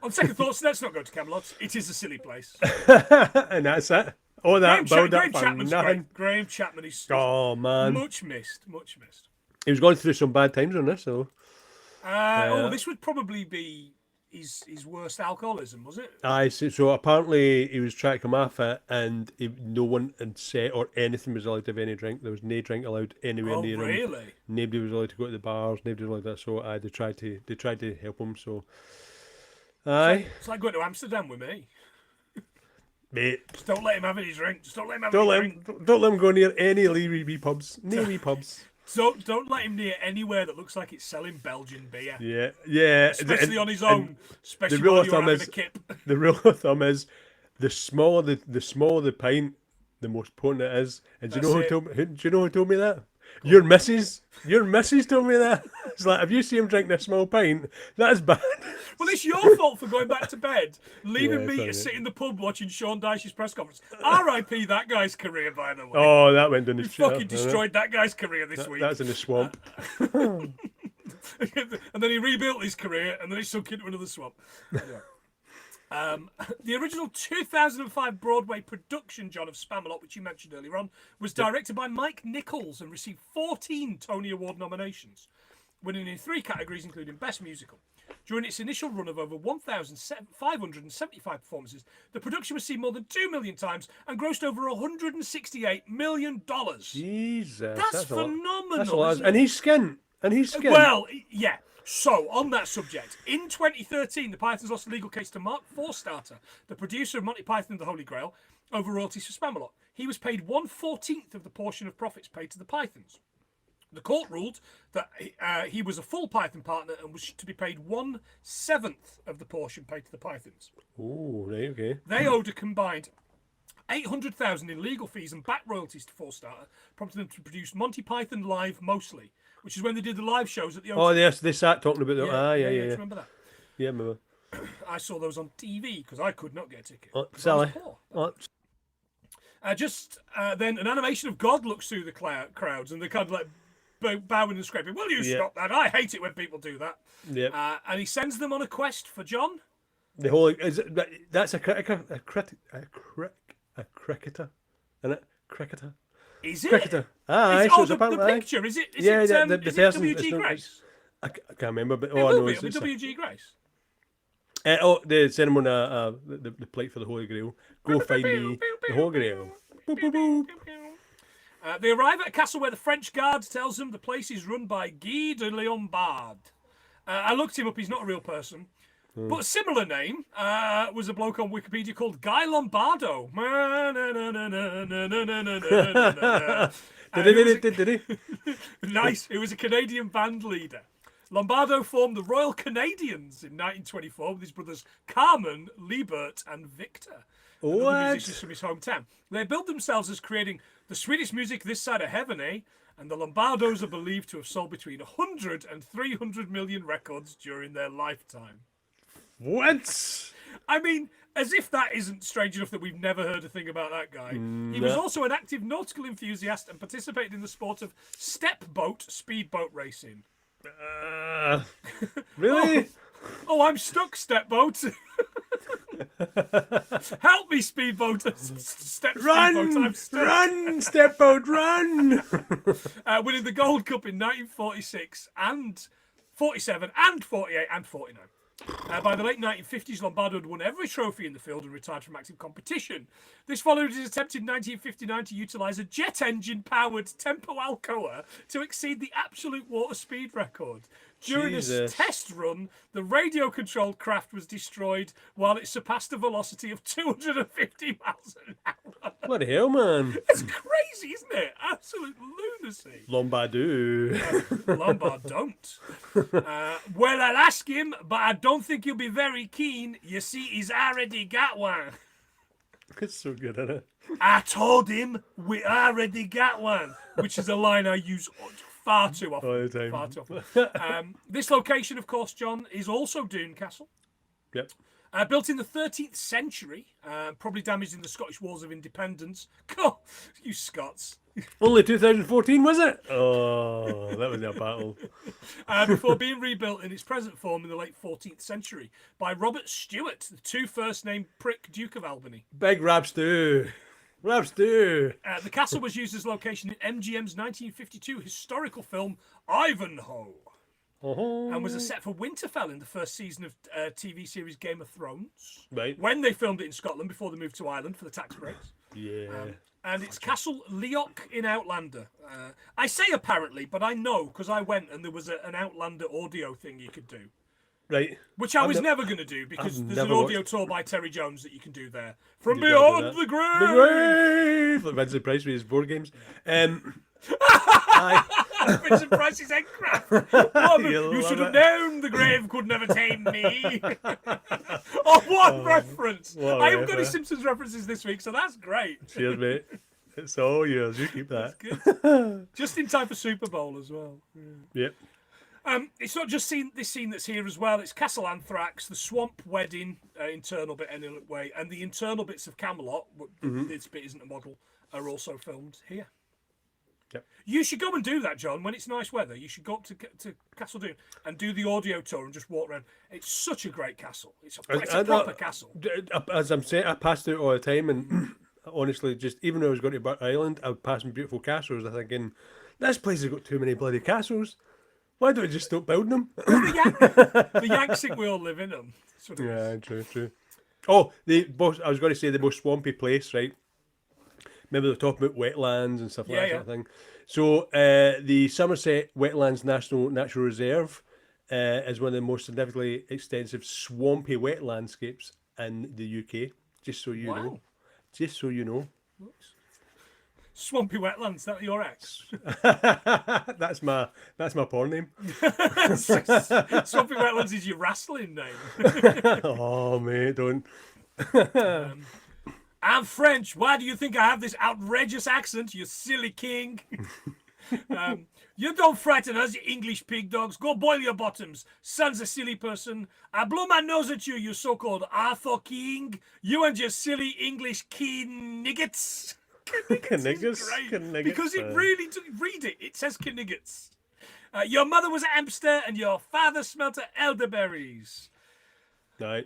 On second thoughts, let's not go to Camelot. It is a silly place. And that's it. Oh, that Graham build up for Chapman's nothing. great. Graham Chapman is Oh man, much missed. he was going through some bad times on this, though. This would probably be his worst alcoholism, was it? Aye, so apparently he was trying to come off it, and no one had set or anything was allowed to have any drink. There was no drink allowed anywhere Oh, near him. really? Nobody was allowed to go to the bars. Nobody was allowed that. So they tried to help him. So, aye, It's like going to Amsterdam with me. mate, Just don't let him have any drink. Just don't let him have don't any let drink. him don't let him go near any wee pubs. No wee pubs. Don't let him near anywhere that looks like it's selling Belgian beer. Yeah. Especially on his and own. Especially the rule while of you're thumb having is a kip. the rule of thumb is the smaller the pint, the most potent it is. And do you know who told me? Do you know who told me that? Your missus told me that. It's like, if you see him drink this small pint, that is bad. Well, it's your fault for going back to bed, leaving Yeah, me sorry, to mate. sit in the pub watching Sean Dyche's press conference. R.I.P. that guy's career, by the way. Oh, that went down the You shitter, fucking destroyed that guy's career this week. That's in the swamp. And then he rebuilt his career, and then he sunk into another swamp. Anyway. The original 2005 Broadway production, John, of Spamalot, which you mentioned earlier on, was directed by Mike Nichols and received 14 Tony Award nominations, winning in 3 categories, including Best Musical. During its initial run of over 1,575 performances, the production was seen more than 2 million times and grossed over $168 million. Jesus, That's a lot. phenomenal. That's a lot. Isn't And it? he's skint. Well, yeah. So, on that subject, in 2013, the Pythons lost a legal case to Mark Forstarter, the producer of Monty Python and the Holy Grail, over royalties for Spamalot. He was paid 1/14 of the portion of profits paid to the Pythons. The court ruled that he was a full Python partner and was to be paid 1/7 of the portion paid to the Pythons. Oh, right, okay. They owed a combined $800,000 in legal fees and back royalties to Forstarter, prompting them to produce Monty Python Live mostly, which is when they did the live shows at the Oh, yes, they sat talking about that. Do you Yeah. remember that? Yeah, remember. I saw those on TV because I could not get a ticket. Oh, 'Cause I was Sally. poor. Oh, Then an animation of God looks through the crowds and they're kind of like bowing and scraping. Will you stop that? I hate it when people do that. yeah. And he sends them on a quest for John. The whole that's a cricketer, isn't it? Cricketer. Is it? Cricketer. Aye, so it's the apparently. picture. Is it? Is Yeah, it, the is person. it W.G. it's not- Grace? I can't remember, but It all I will know be. is It'll be it's W.G. Grace. they sent him on the plate for the Holy Grail. Go find me the Holy Grail. Boop, boop, boop. They arrive at a castle where the French guard tells them the place is run by Guy de Lombard. I looked him up. He's not a real person. But a similar name was a bloke on Wikipedia called Guy Lombardo. Did he? Nice. He was a Canadian band leader. Lombardo formed the Royal Canadians in 1924 with his brothers Carmen, Liebert, and Victor. Another What? musicians from his hometown. They billed themselves as creating the sweetest music this side of heaven, eh? And the Lombardos are believed to have sold between 100 and 300 million records during their lifetime. What? I mean, as if that isn't strange enough that we've never heard a thing about that guy. He was also an active nautical enthusiast and participated in the sport of stepboat speedboat racing. Really? Oh, I'm stuck, stepboat. Help me, speedboat. Speedboat, I'm stuck. Run, stepboat, run! Winning the Gold Cup in 1946 and 47 and 48 and 49. By the late 1950s, Lombardo had won every trophy in the field and retired from active competition. This followed his attempt in 1959 to utilise a jet engine-powered Tempo Alcoa to exceed the absolute water speed record. During a Jesus. test run, the radio-controlled craft was destroyed while it surpassed a velocity of 250 miles an hour. Bloody hell, man. It's crazy, isn't it? Absolute lunacy. Lombardo. Lombard don't. Well, I'll ask him, but I don't think he'll be very keen. You see, he's already got one. It's so good, isn't it? I told him we already got one, which is a line I use far too often. All the time. Far too often. This location, of course, John, is also Doon Castle. Yep. Built in the 13th century, probably damaged in the Scottish Wars of Independence. God, you Scots. Only 2014, was it? Oh, that was a battle. Before being rebuilt in its present form in the late 14th century by Robert Stewart, the two first-named prick Duke of Albany. Big rap stew. Raps do. The castle was used as location in MGM's 1952 historical film Ivanhoe, and was a set for Winterfell in the first season of TV series Game of Thrones. Right. When they filmed it in Scotland before they moved to Ireland for the tax breaks. Yeah. And it's Castle Leoch in Outlander. I say apparently, but I know because I went and there was an Outlander audio thing you could do. Right. Which I was never going to do because I've there's an never audio tour by Terry Jones that you can do there. From You gotta do Beyond that. the Grave! The grave! Like Vincent Price with his board games. Vincent Price's Headcraft. You You should love have known the grave could never tame me. Oh, what reference! what a I haven't got any reference. Simpsons references this week, so that's great. Cheers, mate. It's all yours. You keep that. Good. Just in time for Super Bowl as well. Yep. It's not just this scene that's here as well. It's Castle Anthrax, the Swamp Wedding, internal bit anyway, and the internal bits of Camelot. This bit isn't a model. Are also filmed here. Yep. You should go and do that, John. When it's nice weather, you should go up to Castle Doon and do the audio tour and just walk around. It's such a great castle. It's a proper castle. As I'm saying, I passed through it all the time, and honestly, just even when I was going to Buck Island, I would pass some beautiful castles. I'm thinking, this place has got too many bloody castles. Why don't we just stop building them? The Yanks think we all live in them. That's what it is. Yeah, true. Oh, I was going to say the most swampy place, right? Remember they were talking about wetlands and stuff like that sort of thing. So the Somerset Wetlands Natural Reserve is one of the most significantly extensive swampy wet landscapes in the UK. Just so you know. Just so you know. Swampy Wetlands, that your ex? That's my porn name. Swampy Wetlands is your wrestling name. Oh mate, don't. I'm French. Why do you think I have this outrageous accent, you silly king? You don't frighten us, you English pig dogs. Go boil your bottoms. Son's a silly person. I blow my nose at you, you so-called Arthur King. You and your silly English Kniggets. Kniggets. Because it really, read it. It says Kniggets. Your mother was an hamster and your father smelt of elderberries. Right.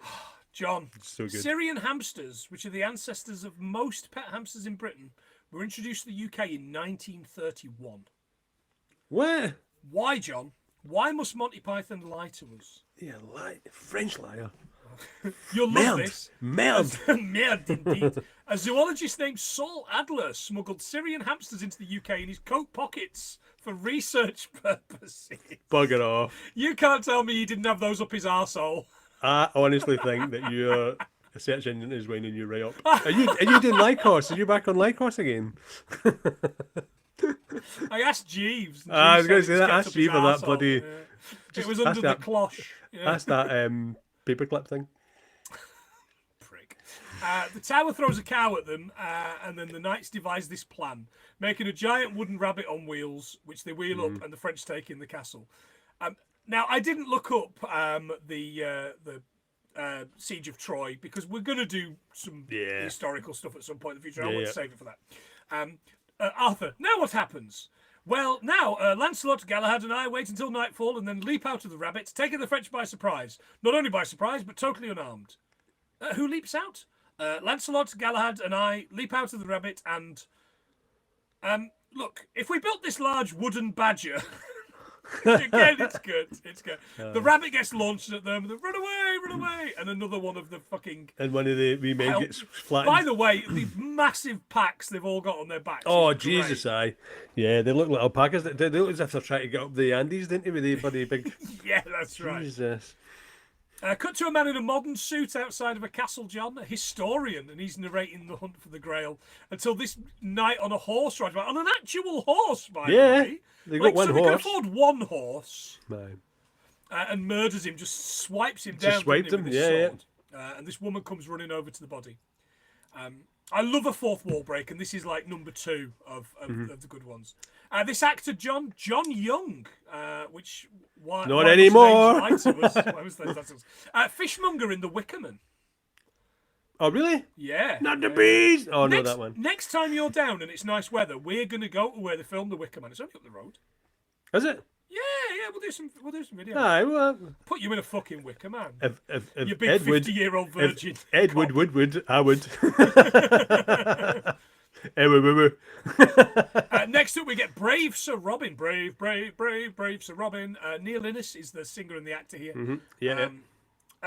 John, So good. Syrian hamsters, which are the ancestors of most pet hamsters in Britain, were introduced to the UK in 1931. What? Why, John? Why must Monty Python lie to us? Yeah, French liar. You'll love this. Merde. Merde, indeed. A zoologist named Saul Adler smuggled Syrian hamsters into the UK in his coat pockets for research purposes. Bugger off. You can't tell me he didn't have those up his arsehole. I honestly think that your search engine is winding you right up. Are you doing Lycos? Are you back on Lycos again? I asked Jeeves. I was going to said say that. it's Ask kept up Jeeves his for that arsehole. bloody. Yeah. It was under the cloche. Yeah. That's that paperclip thing. Prick. The tower throws a cow at them, and then the knights devise this plan, making a giant wooden rabbit on wheels, which they wheel up, and the French take in the castle. Now, I didn't look up the Siege of Troy because we're going to do some historical stuff at some point in the future. I want to save it for that. Arthur, now what happens? Well, now Lancelot, Galahad, and I wait until nightfall and then leap out of the rabbit, taking the French by surprise. Not only by surprise, but totally unarmed. Who leaps out? Lancelot, Galahad, and I leap out of the rabbit and... look, if we built this large wooden badger... Again, it's good. It's good. The rabbit gets launched at them. They run away, and another one of the fucking. And one of the wee men gets flattened. By the way, the massive packs they've all got on their backs. Oh Jesus! Aye, yeah, they look like alpacas. They look as if they're trying to get up the Andes, didn't they? With the bloody big. Yeah, that's right. Jesus. Cut to a man in a modern suit outside of a castle, John, a historian, and he's narrating the hunt for the Grail until this knight on a horse rides by. On an actual horse, by the way. They got one so horse. They can afford one horse. No. And murders him, just swipes him Just down. swiped him, with his sword. And this woman comes running over to the body. I love a fourth wall break, and this is like number 2 of the good ones. This actor, John Young, which... Not anymore. Fishmonger in The Wicker Man. Oh, really? Yeah. Not the bees! Oh, no, that one. Next time you're down and it's nice weather, we're going to go to where they filmed The Wicker Man. It's only up the road. Is it? Yeah, we'll do some videos. Aye, well... Put you in a fucking Wicker Man. If you big 50-year-old virgin. If Ed Wood, I would. Next up, we get Brave Sir Robin. Brave Sir Robin. Neil Innes is the singer and the actor here. Yeah.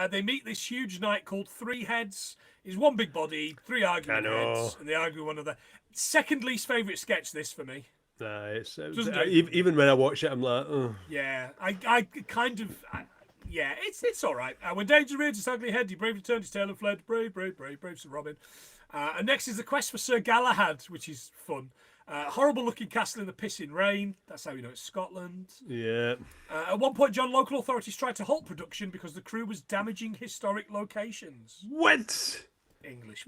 They meet this huge knight called Three Heads. He's one big body, three arguing heads, and they argue one another. Second least favourite sketch, this for me. Even when I watch it, I'm like, oh. Yeah, I kind of, yeah, it's all right. When danger reared his ugly head, he bravely turned his tail and fled. Brave Sir Robin. And next is the quest for Sir Galahad, which is fun. Horrible-looking castle in the pissing rain. That's how you know it's Scotland. Yeah. At one point, John, local authorities tried to halt production because the crew was damaging historic locations. What? English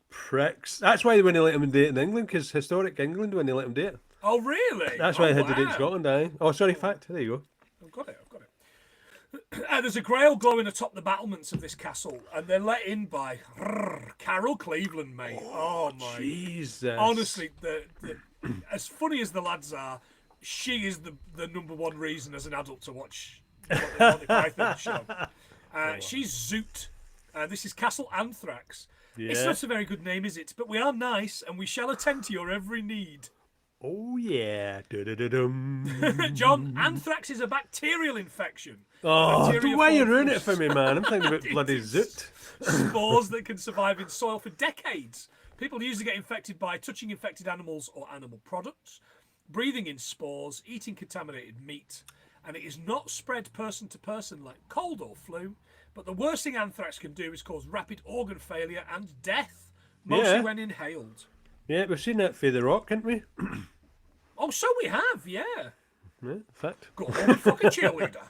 pricks. That's why they wouldn't let them do it in England, because historic England when they let them do it. Oh, really? That's why they had to do it in Scotland, aye. Oh, sorry, fact. There you go. I've got it. There's a grail glowing atop the battlements of this castle, and they're let in by Carol Cleveland, mate. Oh my Jesus. Honestly, as funny as the lads are, she is the number one reason as an adult to watch the Monty Python show. She's Zoot. This is Castle Anthrax. Yeah. It's not a very good name, is it? But we are nice, and we shall attend to your every need. Oh, yeah. Da-da-da-dum. John, anthrax is a bacterial infection. Oh, Bacteria why you form ruin from it for me, man? I'm thinking about bloody Zoot. Spores that can survive in soil for decades. People usually get infected by touching infected animals or animal products, breathing in spores, eating contaminated meat, and it is not spread person to person like cold or flu. But the worst thing anthrax can do is cause rapid organ failure and death, mostly when inhaled. Yeah, we've seen that for The Rock, haven't we? Oh, so we have, yeah. Yeah, fact. Go on, fucking cheerleader.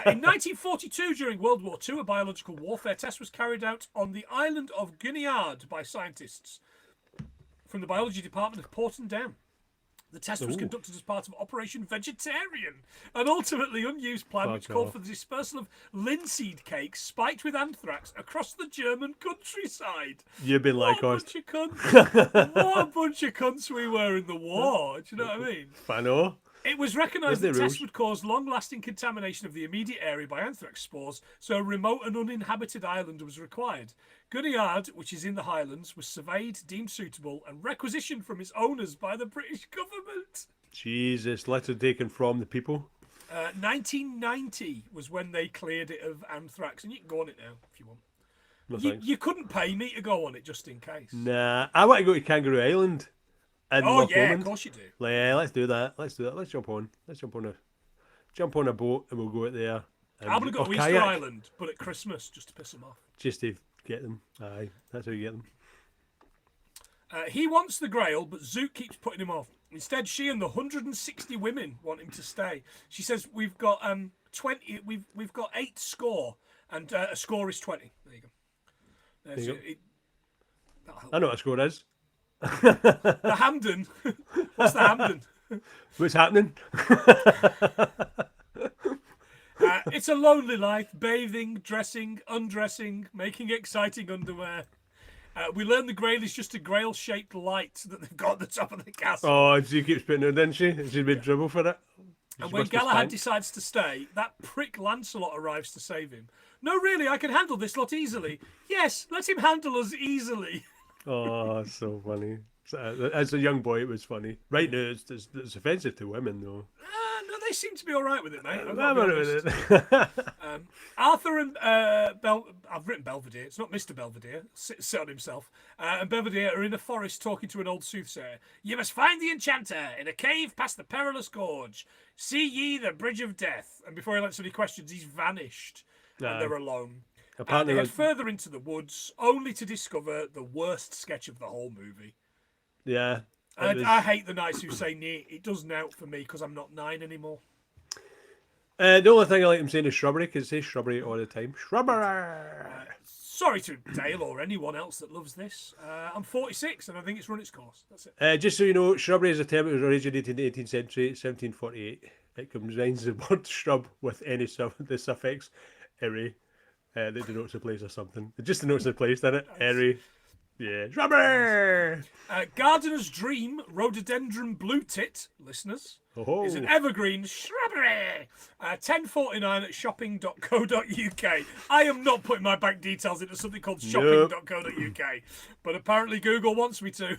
In 1942, during World War II, a biological warfare test was carried out on the island of Guinea by scientists from the biology department of Porton Down. The test was conducted as part of Operation Vegetarian, an ultimately unused plan which called for the dispersal of linseed cakes spiked with anthrax across the German countryside. You've been like us. What a bunch of cunts we were in the war. Do you know what I mean? I know. It was recognised that the test would cause long-lasting contamination of the immediate area by anthrax spores, so a remote and uninhabited island was required. Guinea, which is in the Highlands, was surveyed, deemed suitable, and requisitioned from its owners by the British government. Jesus, letter taken from the people. 1990 was when they cleared it of anthrax, and you can go on it now if you want. No, you couldn't pay me to go on it just in case. Nah, I want to go to Kangaroo Island. Oh yeah, of course you do. Yeah, let's do that. Let's jump on a boat and we'll go out there. I'm gonna go to Easter Island, but at Christmas, just to piss them off. Just to get them. Aye, that's how you get them. He wants the Grail, but Zoot keeps putting him off. Instead, she and the 160 women want him to stay. She says we've got 20. We've got 8 score, and a score is 20. There you go. I know what a score is. The Hampden. What's the Hampden? What's happening? It's a lonely life, bathing, dressing, undressing, making exciting underwear. We learn the Grail is just a Grail-shaped light that they've got at the top of the castle. Oh, she keeps putting it, didn't she? She's been trouble for it. And when Galahad decides to stay, that prick Lancelot arrives to save him. No, really, I can handle this lot easily. Yes, let him handle us easily. Oh, so funny. As a young boy, it was funny. Right now, it's offensive to women, though. No, they seem to be all right with it, mate. I'm all right with it. Arthur and I've written Belvedere. It's not Mr. Belvedere. Sit on himself. And Belvedere are in a forest talking to an old soothsayer. You must find the enchanter in a cave past the perilous gorge. See ye the bridge of death. And before he answers any questions, he's vanished. And they're alone. And they head further into the woods, only to discover the worst sketch of the whole movie. Yeah. I hate the nights who say nee. It does now for me because I'm not 9 anymore. The only thing I like them saying is shrubbery, because they say shrubbery all the time. Shrubbery! Sorry to Dale or anyone else that loves this. I'm 46 and I think it's run its course. That's it. Just so you know, shrubbery is a term that was originated in the 18th century, 1748. It combines the word shrub with any the suffix "ery" that denotes a place or something. It just denotes a place, doesn't it? Ery. Yeah. Shrubbery! Gardener's Dream, Rhododendron Blue Tit, listeners, is an evergreen shrubbery. $10.49 at shopping.co.uk. I am not putting my bank details into something called shopping.co.uk, but apparently Google wants me to.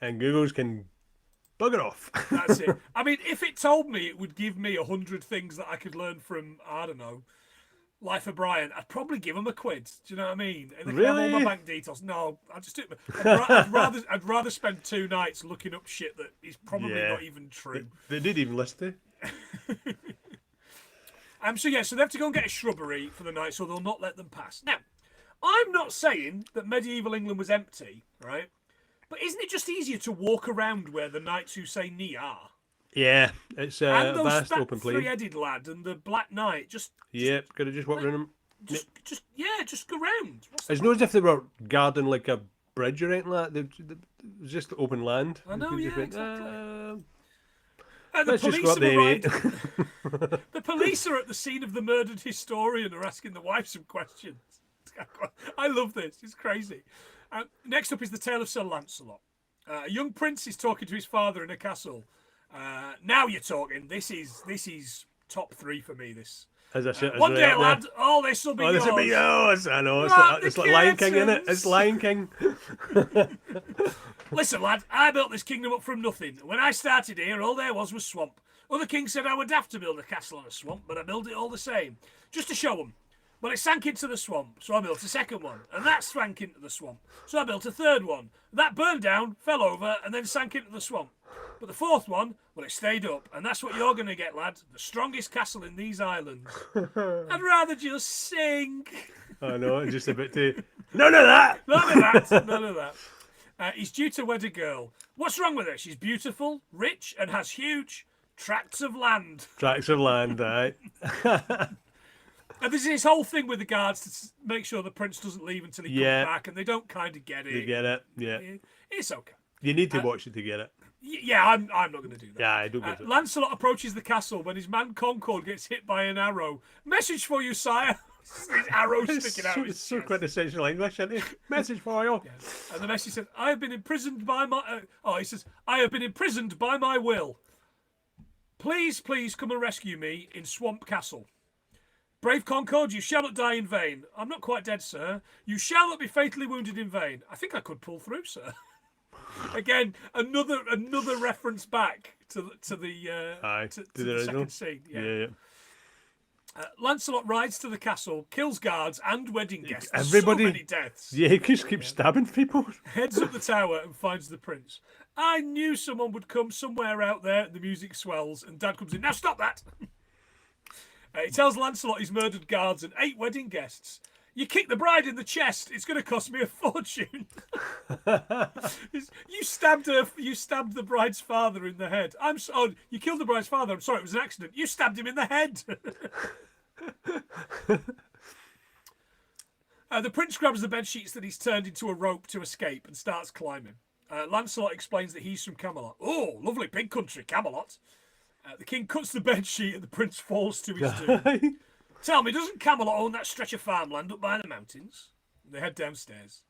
and Google's can bugger off. That's it. I mean, if it told me it would give me 100 things that I could learn from, I don't know, Life of Brian, I'd probably give him a quid. Do you know what I mean? They can have all my Really? bank details. No, I'd just do it. I'd rather spend 2 nights looking up shit that is probably not even true. They did even list it. So they have to go and get a shrubbery for the night, so they'll not let them pass. Now, I'm not saying that medieval England was empty, right? But isn't it just easier to walk around where the knights who say ni are? Yeah, it's And a vast that open plain. three-headed lad and the Black Knight, Yep, could have just walked around them. just go round. It's not as if they were guarding like a bridge or anything like that. It was just open land. I know, They yeah, just went, exactly. The let's just police go up there, mate. The police are at the scene of the murdered historian are asking the wife some questions. I love this. It's crazy. Next up is the tale of Sir Lancelot. A young prince is talking to his father in a castle. Now you're talking. This is top 3 for me. This. One day, lad, all this will be yours. This will be yours. I know. Right, It's like Lion King, isn't it? curtains. It's Lion King. Listen, lad, I built this kingdom up from nothing. When I started here, all there was swamp. Other kings said I would have to build a castle on a swamp, but I built it all the same, just to show them. Well, it sank into the swamp, so I built a second one, and that sank into the swamp, so I built a third one. That burned down, fell over, and then sank into the swamp. But the fourth one, well, it stayed up, and that's what you're going to get, lad. The strongest castle in these islands. I'd rather just sing. I know, just a bit too. None of that. None of that. He's due to wed a girl. What's wrong with her? She's beautiful, rich, and has huge tracts of land. Tracts of land, right? And there's this whole thing with the guards to make sure the prince doesn't leave until he comes back, and they don't kind of get it. You get it, yeah. It's okay. You need to watch it to get it. Yeah, I'm not going to do that. Yeah, I don't get it. Lancelot approaches the castle when his man Concord gets hit by an arrow. Message for you, sire. These arrows sticking out. It's so quintessential English, isn't it? Message for you. Yes. And the message said, "I have been imprisoned by my." He says, "I have been imprisoned by my will. Please, please come and rescue me in Swamp Castle. Brave Concord, you shall not die in vain. I'm not quite dead, sir. You shall not be fatally wounded in vain. I think I could pull through, sir." Again, another reference back to the second scene. Yeah. Lancelot rides to the castle, kills guards and wedding guests. Everybody. So many deaths. Yeah, he just keeps stabbing people. Heads up the tower and finds the prince. I knew someone would come somewhere out there. The music swells and Dad comes in. Now stop that! He tells Lancelot he's murdered guards and 8 wedding guests. You kick the bride in the chest. It's going to cost me a fortune. You stabbed her. You stabbed the bride's father in the head. You killed the bride's father. I'm sorry, it was an accident. You stabbed him in the head. The prince grabs the bed sheets that he's turned into a rope to escape and starts climbing. Lancelot explains that he's from Camelot. Oh, lovely big country, Camelot. The king cuts the bed sheet and the prince falls to his doom. Tell me, doesn't Camelot own that stretch of farmland up by the mountains? They head downstairs.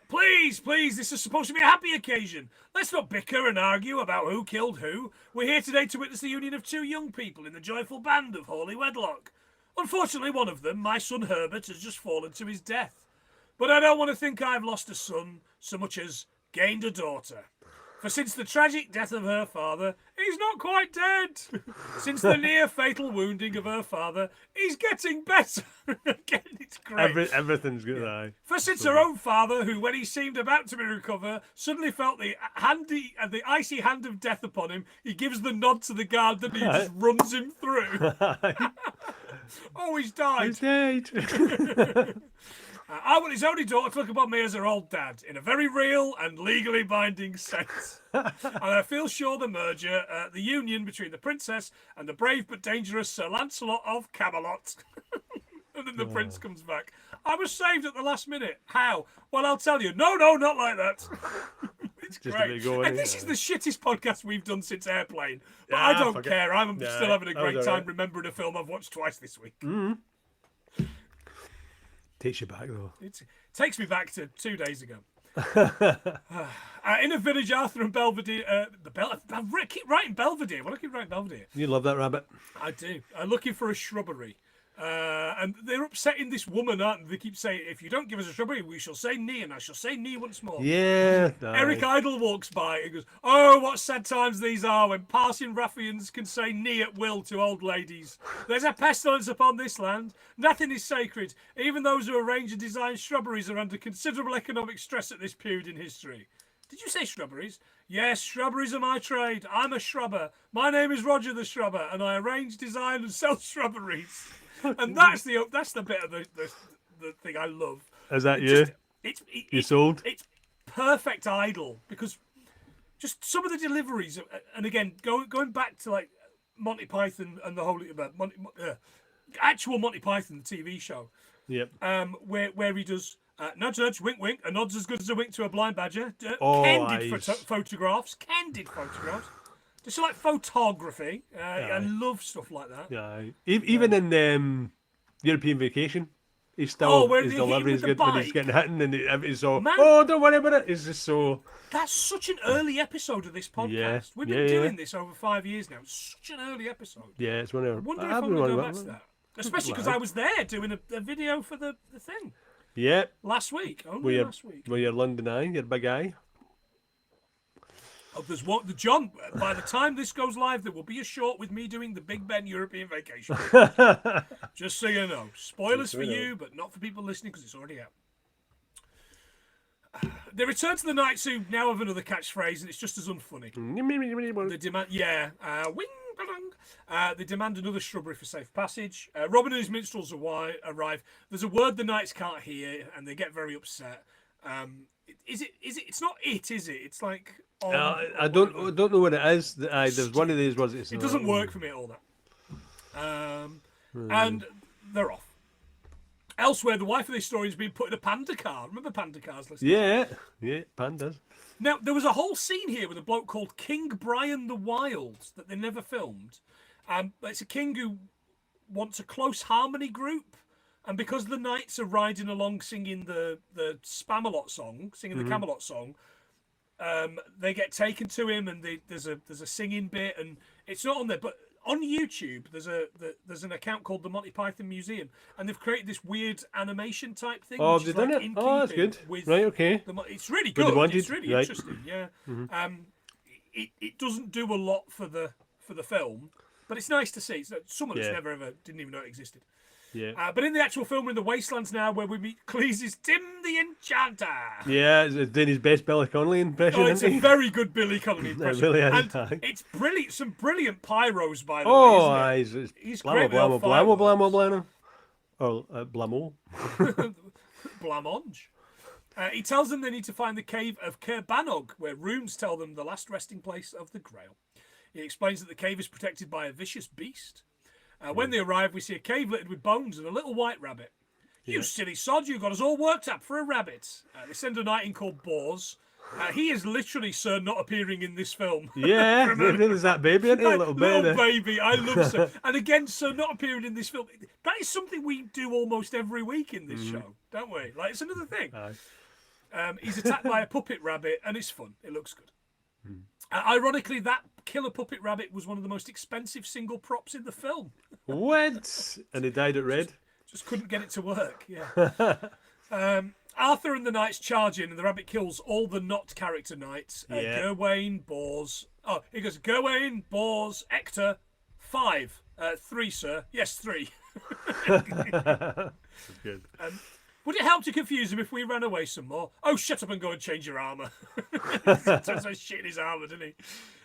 Please, this is supposed to be a happy occasion. Let's not bicker and argue about who killed who. We're here today to witness the union of 2 young people in the joyful band of holy wedlock. Unfortunately, one of them, my son Herbert, has just fallen to his death. But I don't want to think I've lost a son so much as gained a daughter. For since the tragic death of her father, he's not quite dead. Since the near fatal wounding of her father, he's getting better. Again, it's great. Everything's good. Yeah. For since her own father, who when he seemed about to recover, suddenly felt the icy hand of death upon him, he gives the nod to the guard that he just runs him through. Oh, he's died. He's dead. I want his only daughter to look upon me as her old dad, in a very real and legally binding sense. And I feel sure the merger, the union between the princess and the brave but dangerous Sir Lancelot of Camelot. And then the prince comes back. I was saved at the last minute. How? Well, I'll tell you. No, not like that. It's just great. And this is the shittest podcast we've done since Airplane. But I don't care. I'm still having a great time remembering a film I've watched twice this week. Mm-hmm. Takes you back though. It takes me back to 2 days ago. In a village, Arthur and Belvedere. I keep writing Belvedere. Why do I keep writing Belvedere? You love that rabbit. I do. I'm looking for a shrubbery. And they're upsetting this woman, aren't they? They keep saying, if you don't give us a shrubbery, we shall say nee, and I shall say nee once more. Yeah. Eric Idle walks by and goes, oh, what sad times these are when passing ruffians can say nee at will to old ladies. There's a pestilence upon this land. Nothing is sacred. Even those who arrange and design shrubberies are under considerable economic stress at this period in history. Did you say shrubberies? Yes, shrubberies are my trade. I'm a shrubber. My name is Roger the Shrubber, and I arrange, design, and sell shrubberies. And that's the bit of the thing I love. Is that you? You sold? It's perfect Idol, because just some of the deliveries, and again, going back to like Monty Python and the Holy actual Monty Python, the TV show. Yep. Where he does nudge, nudge, wink, wink. A nod's as good as a wink to a blind badger. Oh, Ken did nice. photographs. Ken did photographs. Just like photography. I love stuff like that. Yeah. Even in European Vacation, he's still where his they hit him delivery is with the good when he's bike. getting hit, and he's so. Man. Oh, don't worry about it. It's just so. That's such an early episode of this podcast. Yeah, We've been yeah, doing this over 5 years now. It's such an early episode. Yeah, it's one of. I wonder if I'm going to go back to that. Especially because I was there doing a video for the thing Yeah. last week. Only last week. With your London eye, your big eye. Oh, there's one. John, by the time this goes live, there will be a short with me doing the Big Ben European Vacation. Just so you know. Spoilers for you, but not for people listening because it's already out. They return to the Knights, who now have another catchphrase, and it's just as unfunny. They demand, wing, ba-dong. They demand another shrubbery for safe passage. Robin and his minstrels arrive. There's a word the Knights can't hear, and they get very upset. Is it? It's not it, is it? It's like. I don't know what it is. There's one of these words. It doesn't work for me at all. That. And they're off. Elsewhere, the wife of the historian has been put in a panda car. Remember panda cars, listeners? Yeah, pandas. Now, there was a whole scene here with a bloke called King Brian the Wild that they never filmed. It's a king who wants a close harmony group. And because the knights are riding along singing the Spamalot song, singing the Camelot song, they get taken to him, and there's a singing bit, and it's not on there. But on YouTube, there's an account called the Monty Python Museum, and they've created this weird animation type thing. Oh, which they've is done like it. in Oh, that's keeping good. with Right, okay. it's really With the good. wanted, It's really right. interesting. Yeah. It doesn't do a lot for the film, but it's nice to see. It's someone that's never ever didn't even know it existed. Yeah. But in the actual film, we're in the Wastelands now, where we meet Cleese's Tim the Enchanter. Yeah, it's doing his best Billy Connolly impression. Oh, it's isn't a he? very good Billy Connolly impression. really is, and aye. it's brilliant. Some brilliant pyros, by the Oh, way. Isn't it? it's He's blamo, great with blamo, all blamo, blamo, fireworks. blamo. Or blamo. Blamonge. He tells them they need to find the cave of Kerbanog, where runes tell them the last resting place of the Grail. He explains that the cave is protected by a vicious beast. When they arrive, we see a cave littered with bones and a little white rabbit. You silly sod, you got us all worked up for a rabbit. They send a knight in called Bors. He is literally Sir not appearing in this film. Yeah, there's that baby, isn't he? A little baby. Baby, I love Sir. And again, Sir not appearing in this film. That is something we do almost every week in this show, don't we? Like, it's another thing. He's attacked by a puppet rabbit, and it's fun. It looks good. Ironically, that killer puppet rabbit was one of the most expensive single props in the film. What? And he dyed it red? Just couldn't get it to work, yeah. Arthur and the knights charge in, and the rabbit kills all the not character knights. Gawain, Bors. Oh, he goes, Gawain, Bors, Ector, 5. 3, sir. Yes, 3. That's good. Would it help to confuse him if we ran away some more? Oh, shut up and go and change your armour. Turns out shit in his armour, didn't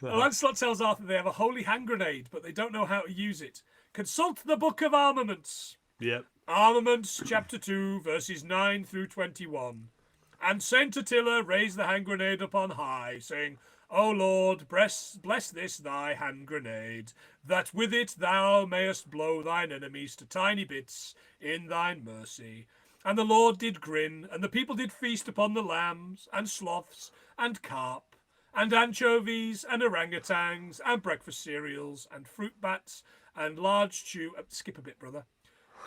he? Lancelot tells Arthur they have a holy hand grenade, but they don't know how to use it. Consult the Book of Armaments. Yep. Armaments, chapter 2, verses 9 through 21. And Saint Attila raised the hand grenade upon high, saying, O Lord, bless this thy hand grenade, that with it thou mayest blow thine enemies to tiny bits in thine mercy. And the Lord did grin, and the people did feast upon the lambs, and sloths, and carp, and anchovies, and orangutans, and breakfast cereals, and fruit bats, and large stew. Skip a bit, brother.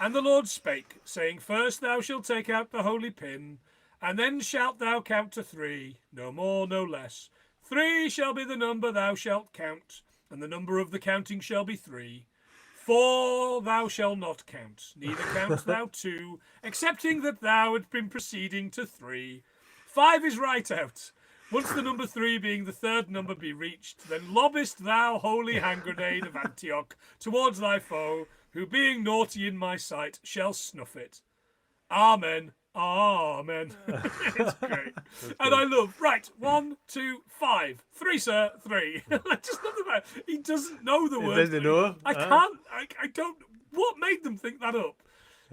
And the Lord spake, saying, First thou shalt take out the holy pin, and then shalt thou count to 3, no more, no less. 3 shall be the number thou shalt count, and the number of the counting shall be 3. 4 thou shalt not count, neither count thou 2, excepting that thou had been proceeding to 3. 5 is right out. Once the number 3 being the third number be reached, then lobbest thou holy hand grenade of Antioch towards thy foe, who being naughty in my sight shall snuff it. Amen. Amen. It's great. And I love, right, 1, 2, 5. 3, sir, 3. I just love the fact he doesn't know the word. doesn't know? I can't, I don't, what made them think that up?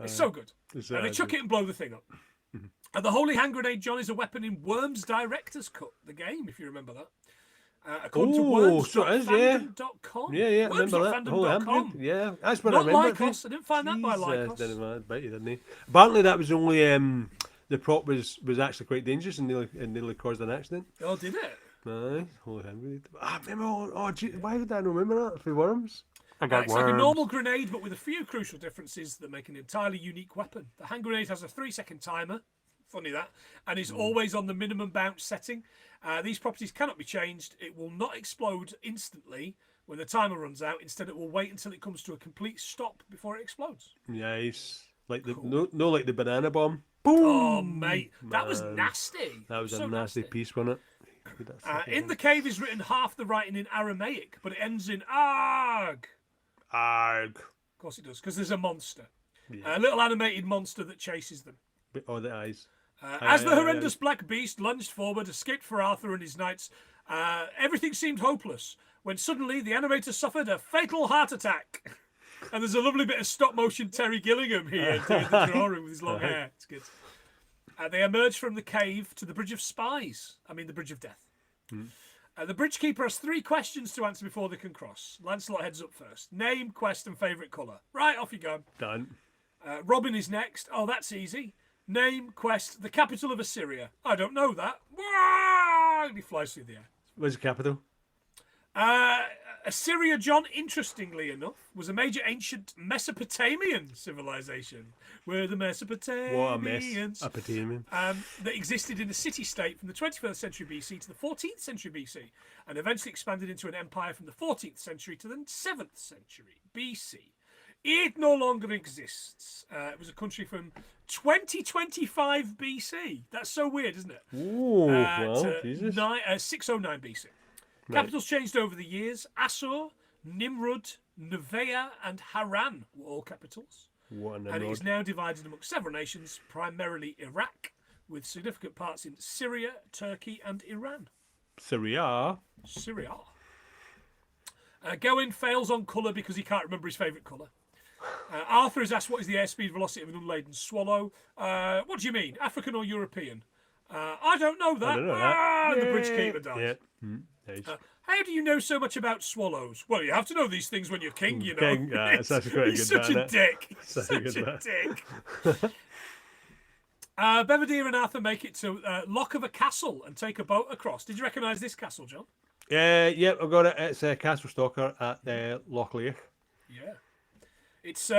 It's so good. And they chuck it and blow the thing up. And the holy hand grenade, John, is a weapon in Worms Director's Cut, the game, if you remember that. According to worms.fandom.com. Yeah, I remember that. Worms.fandom.com. Yeah, that's what Not I remember. Lycos. I didn't find that by Lycos. Didn't he? Apparently, that was only the prop was actually quite dangerous and nearly caused an accident. Oh, did it? Aye, holy hand grenade. Remember? Oh, gee, why did I not remember that for Worms? It's like a normal grenade, but with a few crucial differences that make an entirely unique weapon. The hand grenade has a 3-second timer. Funny that, and is always on the minimum bounce setting. These properties cannot be changed. It will not explode instantly when the timer runs out. Instead, it will wait until it comes to a complete stop before it explodes. Nice, like the no like the banana bomb. Boom! Oh, mate, that was nasty. That was so a nasty piece, wasn't it? In the cave is written half the writing in Aramaic, but it ends in arg. Arg. Of course it does, because there's a monster, Yeah. a little animated monster that chases them. Oh, the eyes. As the horrendous black beast lunged forward, escaped for Arthur and his knights, everything seemed hopeless, when suddenly the animator suffered a fatal heart attack. And there's a lovely bit of stop-motion Terry Gillingham here doing the drawing with his long hair. It's good. They emerged from the cave to the Bridge of Spies. The Bridge of Death. The bridge keeper has 3 questions to answer before they can cross. Lancelot heads up first. Name, quest, and favourite colour. Right, off you go. Done. Robin is next. Oh, that's easy. Name, quest, the capital of Assyria. I don't know that. And he flies through the air. Where's the capital? Assyria, John, interestingly enough, was a major ancient Mesopotamian civilization. Where the Mesopotamians... What a mess. Mesopotamian. That existed in a city-state from the 21st century BC to the 14th century BC, and eventually expanded into an empire from the 14th century to the 7th century BC. It no longer exists. It was a country from 2025 BC. That's so weird, isn't it? Ooh, well, to Jesus. 609 BC. Right. Capitals changed over the years. Assur, Nimrud, Nevaeh, and Haran were all capitals. What an And it is now divided amongst several nations, primarily Iraq, with significant parts in Syria, Turkey, and Iran. Syria. Gawain fails on colour because he can't remember his favourite colour. Arthur is asked what is the airspeed velocity of an unladen swallow. What do you mean, African or European? I don't know that. I don't know that. The bridge keeper dies. Yeah. Nice. How do you know so much about swallows? Well, you have to know these things when you're king, you know. King, yeah, it's actually quite a He's good such bit, a dick. Such a good dick. Belvedere and Arthur make it to Loch of a Castle and take a boat across. Did you recognise this castle, John? Yeah, I've got it. It's a Castle Stalker at Loch Leach. Yeah. It's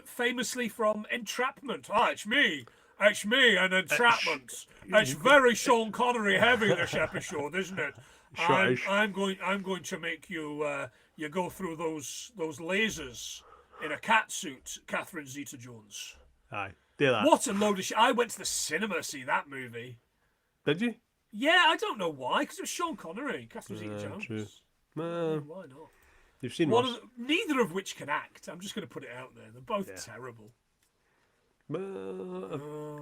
famously from Entrapment. It's me and Entrapment. It's very Sean Connery heavy, this episode, isn't it? I'm going to make you you go through those lasers in a cat suit, Catherine Zeta-Jones. Aye, do that. What a load of shit. I went to the cinema to see that movie. Did you? Yeah, I don't know why, because it was Sean Connery, Catherine Zeta-Jones. True. Why not? You've seen worse. Neither of which can act. I'm just going to put it out there. They're both terrible.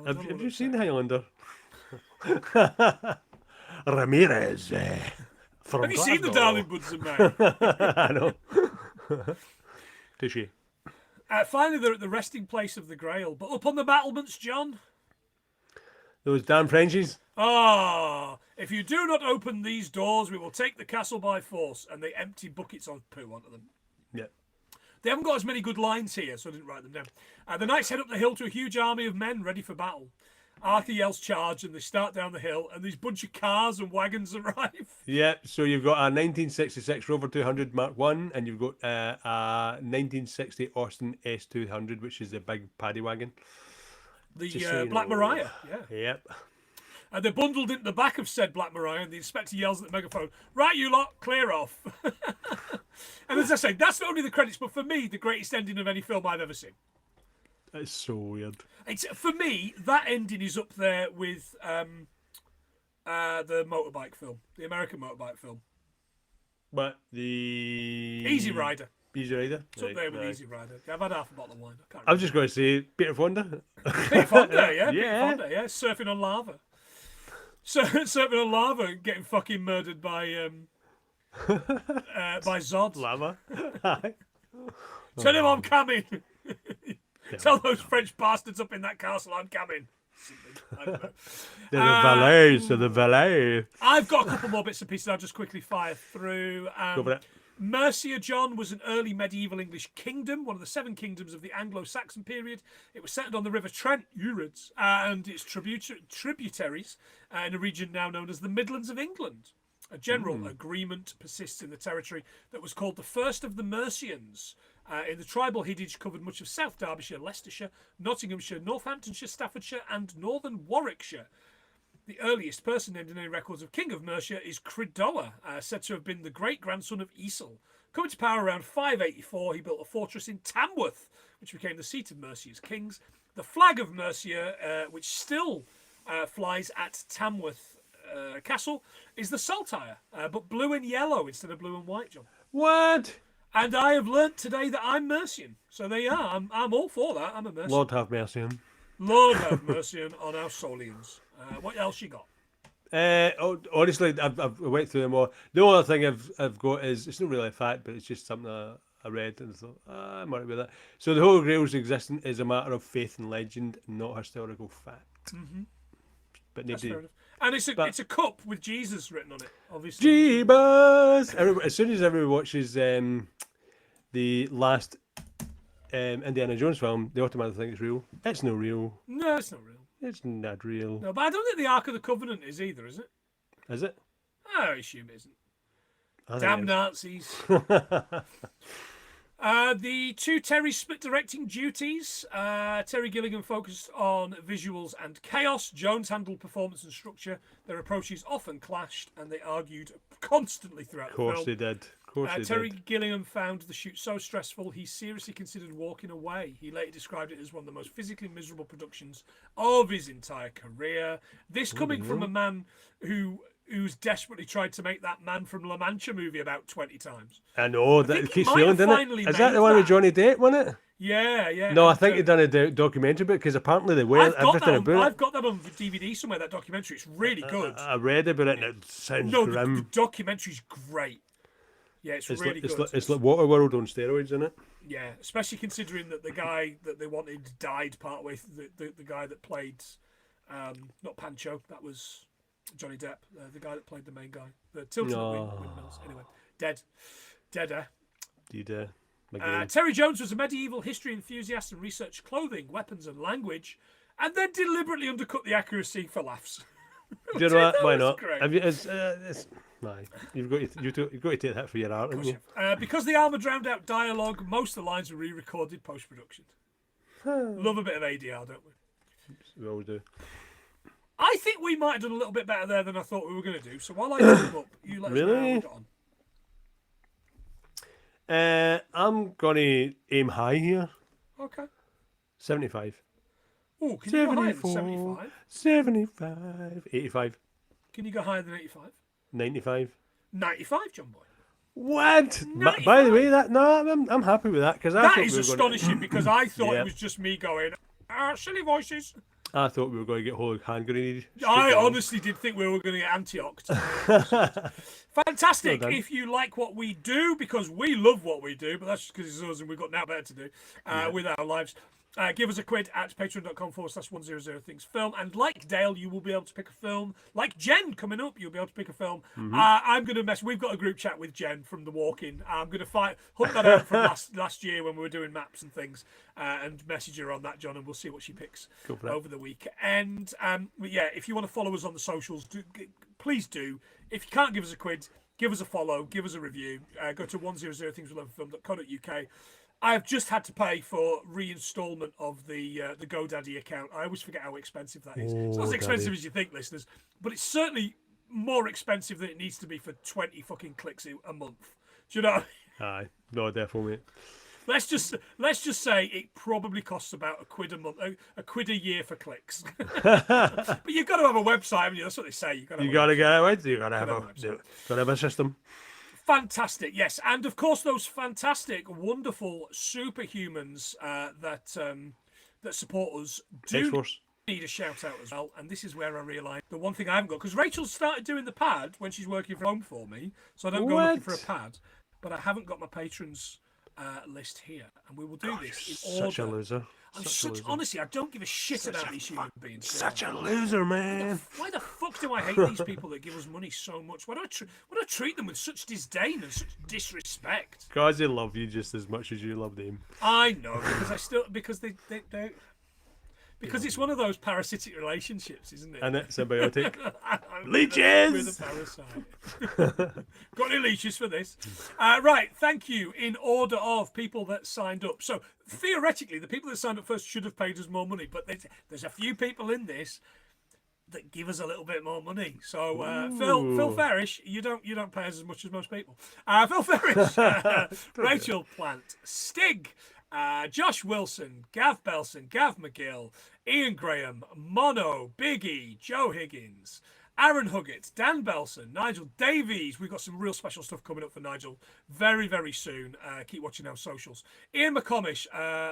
Have you seen Highlander? Ramirez. Have you seen the Darling Buds and Men? I know. Touché. Finally, they're at the resting place of the Grail, but up on the battlements, John. Those damn Frenchies. If you do not open these doors, we will take the castle by force. And they empty buckets of poo onto them. Yeah. They haven't got as many good lines here, so I didn't write them down. The knights head up the hill to a huge army of men ready for battle. Arthur yells charge, and they start down the hill, and these bunch of cars and wagons arrive. Yeah, so you've got a 1966 Rover 200 Mark 1, and you've got a 1960 Austin S200, which is the big paddy wagon. The Black Mariah, yeah. Yep. And they're bundled into the back of said Black Mariah, and the inspector yells at the megaphone, "Right, you lot, clear off." And as I say, that's not only the credits, but for me, the greatest ending of any film I've ever seen. It's so weird. It's, for me, that ending is up there with the motorbike film, the American motorbike film. But the Easy Rider. Easy Rider? It's up there with Easy Rider. I've had half a bottle of wine. I can't I was just going to say Peter Fonda. Peter Fonda, yeah. Yeah. Peter Fonda, yeah. Surfing on lava. Surfing on lava, getting fucking murdered by Zod. Lava. Tell him I'm coming. Tell those French bastards up in that castle I'm coming. I don't know. They're the valet, so the valet. I've got a couple more bits and pieces I'll just quickly fire through. Go for it. Mercia, John, was an early medieval English kingdom, one of the 7 kingdoms of the Anglo-Saxon period. It was settled on the River Trent, Urids, and its tributaries in a region now known as the Midlands of England. A general agreement persists in the territory that was called the First of the Mercians. In the tribal hiddage covered much of South Derbyshire, Leicestershire, Nottinghamshire, Northamptonshire, Staffordshire and northern Warwickshire. The earliest person named in any records of King of Mercia is Credoa, said to have been the great-grandson of Esel. Coming to power around 584, he built a fortress in Tamworth, which became the seat of Mercia's kings. The flag of Mercia, which still flies at Tamworth Castle, is the saltire, but blue and yellow instead of blue and white, John. What? And I have learnt today that I'm Mercian. So there you are. I'm all for that. I'm a Mercian. Lord have mercy on. Lord have mercy on our Solians. What else you got? Honestly, I've went through them all. The only other thing I've got is, it's not really a fact, but it's just something I read and thought, I'm alright with that. So the Holy Grail's existence is a matter of faith and legend, not historical fact. Mm-hmm. But That's nobody. fair enough. And it's a cup with Jesus written on it, obviously. Jeebus! As soon as everyone watches the last Indiana Jones film, they automatically think it's real. It's no real. No, it's not real. It's not real. No, but I don't think the Ark of the Covenant is either, is it? Is it? I assume it isn't. I think Damn it is. Nazis. The two Terry split directing duties. Terry Gilligan focused on visuals and chaos. Jones handled performance and structure. Their approaches often clashed, and they argued constantly throughout Of course the film. they did. Of course they Terry did. Gilliam found the shoot so stressful he seriously considered walking away. He later described it as one of the most physically miserable productions of his entire career. This coming from a man who's desperately tried to make that Man from La Mancha movie about 20 times. I know, think that he keeps might feeling, have didn't finally it? Is that made the one with that. Johnny Depp, wasn't it? Yeah. No, I and, think he done a documentary about it, because apparently they were everything about I've it. got that on DVD somewhere, that documentary. It's really good. I read about it and it sounds No, the grim. documentary's great. Yeah, it's really good. It's like Waterworld on steroids, isn't it? Yeah, especially considering that the guy that they wanted died partway through, the guy that played, not Pancho, that was Johnny Depp, the guy that played the main guy, the Tilted Windmills. Anyway, deader. Terry Jones was a medieval history enthusiast and researched clothing, weapons, and language, and then deliberately undercut the accuracy for laughs. Do you know what? Why was not? great. Have you, you've got to take that for your art, haven't you? Because the armour drowned out dialogue, most of the lines were re-recorded post-production. Love a bit of ADR, don't we? We always do. I think we might have done a little bit better there than I thought we were going to do. So while I jump up, you let us know how we got on. I'm going to aim high here. Okay. 75. Oh, can you go higher than 75? 75. 85. Can you go higher than 85? 95. 95, John Boy. What? By the way, I'm happy with that, because That is astonishing because I thought Yeah. it was just me going, silly voices. I thought we were going to get whole hand grenade. I honestly did think we were going to get Antioch. Fantastic. Well done. If you like what we do, because we love what we do, but that's just because it's us and we've got now better to do with our lives. Give us a quid at patreon.com/100thingsfilm. And like Dale, you will be able to pick a film. Like Jen coming up, you'll be able to pick a film. I'm going to we've got a group chat with Jen from The Walk-In. I'm going to hunt that out from last year when we were doing maps and things, and message her on that, John, and we'll see what she picks over the week. And but yeah, if you want to follow us on the socials, please do. If you can't give us a quid, give us a follow, give us a review. Go to 100thingsfilm.co.uk. I've just had to pay for reinstallment of the GoDaddy account. I always forget how expensive that is. It's not as expensive as you think, listeners, but it's certainly more expensive than it needs to be for 20 fucking clicks a month. Do you know? Aye, no, definitely. Let's just say it probably costs about £1 a month, £1 a year for clicks. But you've got to have a website, haven't you? That's what they say. You got to get it right. You got to have a website. got to have a system. Fantastic, yes, and of course those fantastic, wonderful superhumans that support us do X-Force. need a shout out as well. And this is where I realise the one thing I haven't got, because Rachel started doing the pad when she's working from home for me, so I don't go looking for a pad. But I haven't got my patrons list here, and we will do this in order. Such a loser. Honestly, I don't give a shit about these human beings. Such a loser, man. Why the fuck do I hate these people that give us money so much? Why do I treat them with such disdain and such disrespect? Because they love you just as much as you love them. I know, because because it's one of those parasitic relationships, isn't it? And it's symbiotic. Leeches! Leeches! With a parasite. Got any leeches for this? Right, thank you. In order of people that signed up. So, theoretically, the people that signed up first should have paid us more money, but there's a few people in this that give us a little bit more money. So, Phil Farish, you don't pay us as much as most people. Phil Farish, Rachel Plant, Stig, Josh Wilson, Gav Belson, Gav McGill, Ian Graham, Mono, Biggie, Joe Higgins, Aaron Huggett, Dan Belson, Nigel Davies. We've got some real special stuff coming up for Nigel very, very soon. Keep watching our socials. Ian McComish,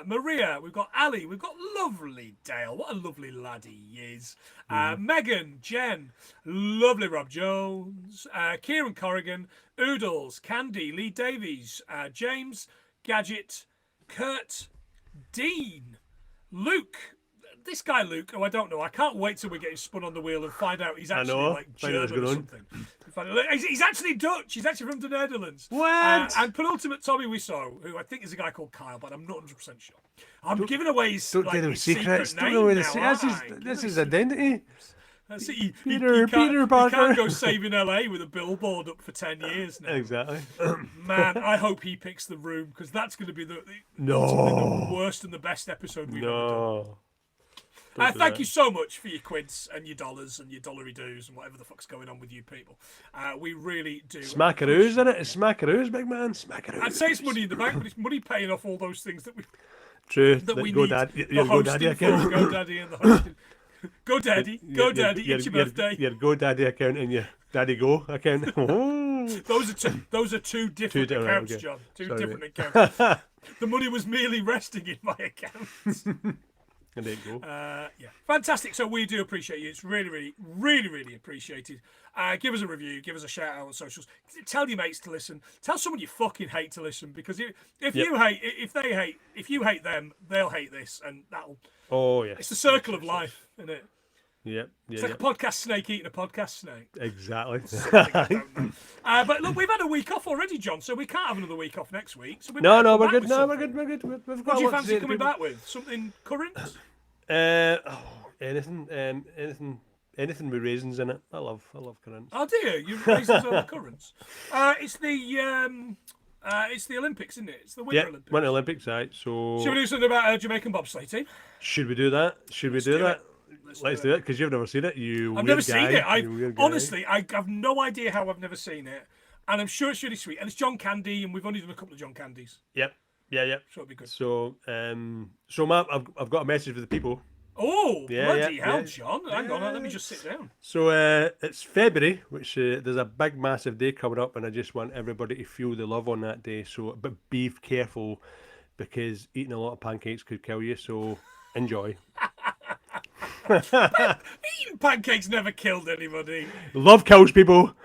Maria, we've got Ali, we've got lovely Dale. What a lovely lad he is. Megan, Jen, lovely Rob Jones, Kieran Corrigan, Oodles, Candy, Lee Davies, James, Gadget, Kurt, Dean, Luke. This guy Luke, who I don't know, I can't wait till we get him spun on the wheel and find out he's actually like German or something. He's actually Dutch. He's actually from the Netherlands. What? And penultimate Tommy Wiseau, who I think is a guy called Kyle, but I'm not 100% sure. I'm giving away his, don't like, give him his secrets. secret Don't name know where now, this is his identity. See, Peter he Parker. can't go saving LA with a billboard up for 10 years now. Exactly. Man, I hope he picks The Room, because that's going to be the worst and the best episode we've ever done. Thank you so much for your quids and your dollars and your dollary doos and whatever the fuck's going on with you people. We really do. Smackaroos, isn't it? It's smackaroos, big man. Smackaroos. I'd say it's money in the bank, but it's money paying off all those things that we True. that we Go need. Dad, The your hosting GoDaddy account. for GoDaddy and the hosting. GoDaddy, it's your birthday. Your GoDaddy account and your Daddy Go account. Those are two different accounts, okay. John. Two Sorry, different accounts. The money was merely resting in my account. And there you go. Yeah, fantastic. So we do appreciate you. It's really, really, really, really appreciated. Give us a review. Give us a shout out on socials. Tell your mates to listen. Tell someone you fucking hate to listen, because if you hate them, they'll hate this, and that'll. Oh yeah. It's the circle of life, isn't it? Yep. Yeah, It's like a podcast snake eating a podcast snake. Exactly. But look, we've had a week off already, John, so we can't have another week off next week. So we're good. No, we're good. We've got What do you a lot to fancy say to coming people. back with? Something current? Anything with raisins in it. I love currants. Oh dear, you raisins over currants. It's the Olympics, isn't it? It's the Winter Olympics. Winter Olympics, right? So Should we do something about Jamaican bobsleigh team? should we do that? Let's do it, because you've never seen it. I've never seen it. Honestly, I have no idea how I've never seen it, and I'm sure it's really sweet. And it's John Candy, and we've only done a couple of John Candies. Yep. Yeah. So it'll be good. So Matt, I've got a message for the people. Oh, bloody hell, yeah. John. Hang on, let me just sit down. So it's February, which there's a big, massive day coming up, and I just want everybody to feel the love on that day. So, but be careful, because eating a lot of pancakes could kill you. So enjoy. Eating pancakes never killed anybody. Love kills people.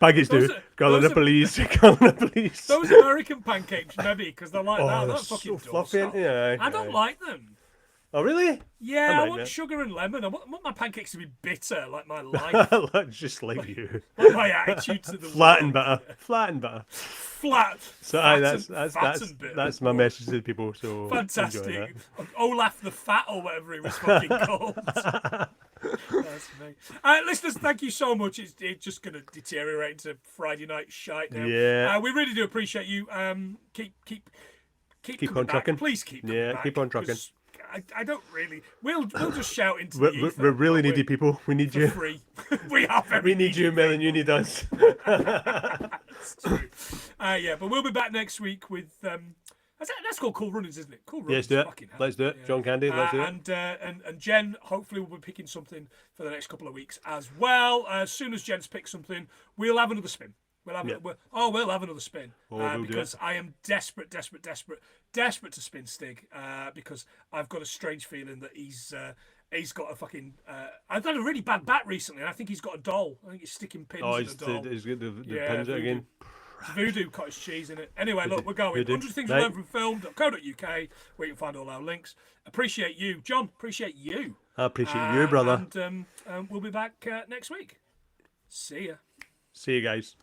Pancakes do. Those Calling the police. Calling the police. Those American pancakes, maybe, because they're like that. they're They're fucking so fluffy, aren't they? Aye, I don't aye. like them. Oh, really? Yeah, I like want that. sugar and lemon. I want my pancakes to be bitter, like my life, Just like you. like my attitude to the Flat and world. butter. Flat and butter. Flat. So that's my message to the people. So enjoy Fantastic. that. Olaf the Fat, or whatever he was fucking called. That's me. Listeners, thank you so much. It's just going to deteriorate into Friday night shite now. Yeah. We really do appreciate you. keep Keep coming on back. trucking. Please keep coming Yeah, back, keep on trucking. 'cause I don't really. We'll just shout into the We're ether. really won't we? needy people. We need For you. free. We are very We need you needy more than you people. need us. It's true. Yeah, but we'll be back next week with that's called Cool Runnings, isn't it? Cool Runnings. Yes, do it. Fucking hell. Let's do it. John Candy, let's do it. And Jen, hopefully, will be picking something for the next couple of weeks as well. As soon as Jen's picked something, we'll have another spin. We'll have another spin We'll do because it. I am desperate to spin Stig because I've got a strange feeling that he's got a fucking. I've had a really bad bat recently, and I think he's got a doll. I think he's sticking pins Oh, in a doll. he's got the Yeah, pins out voodoo. again. It's voodoo cottage cheese in it. Anyway, look, we're going. Voodoo. 100 things we Right. learned from film.co.uk, where you can find all our links. Appreciate you, John. Appreciate you. I appreciate you, brother. And we'll be back next week. See ya. See you guys.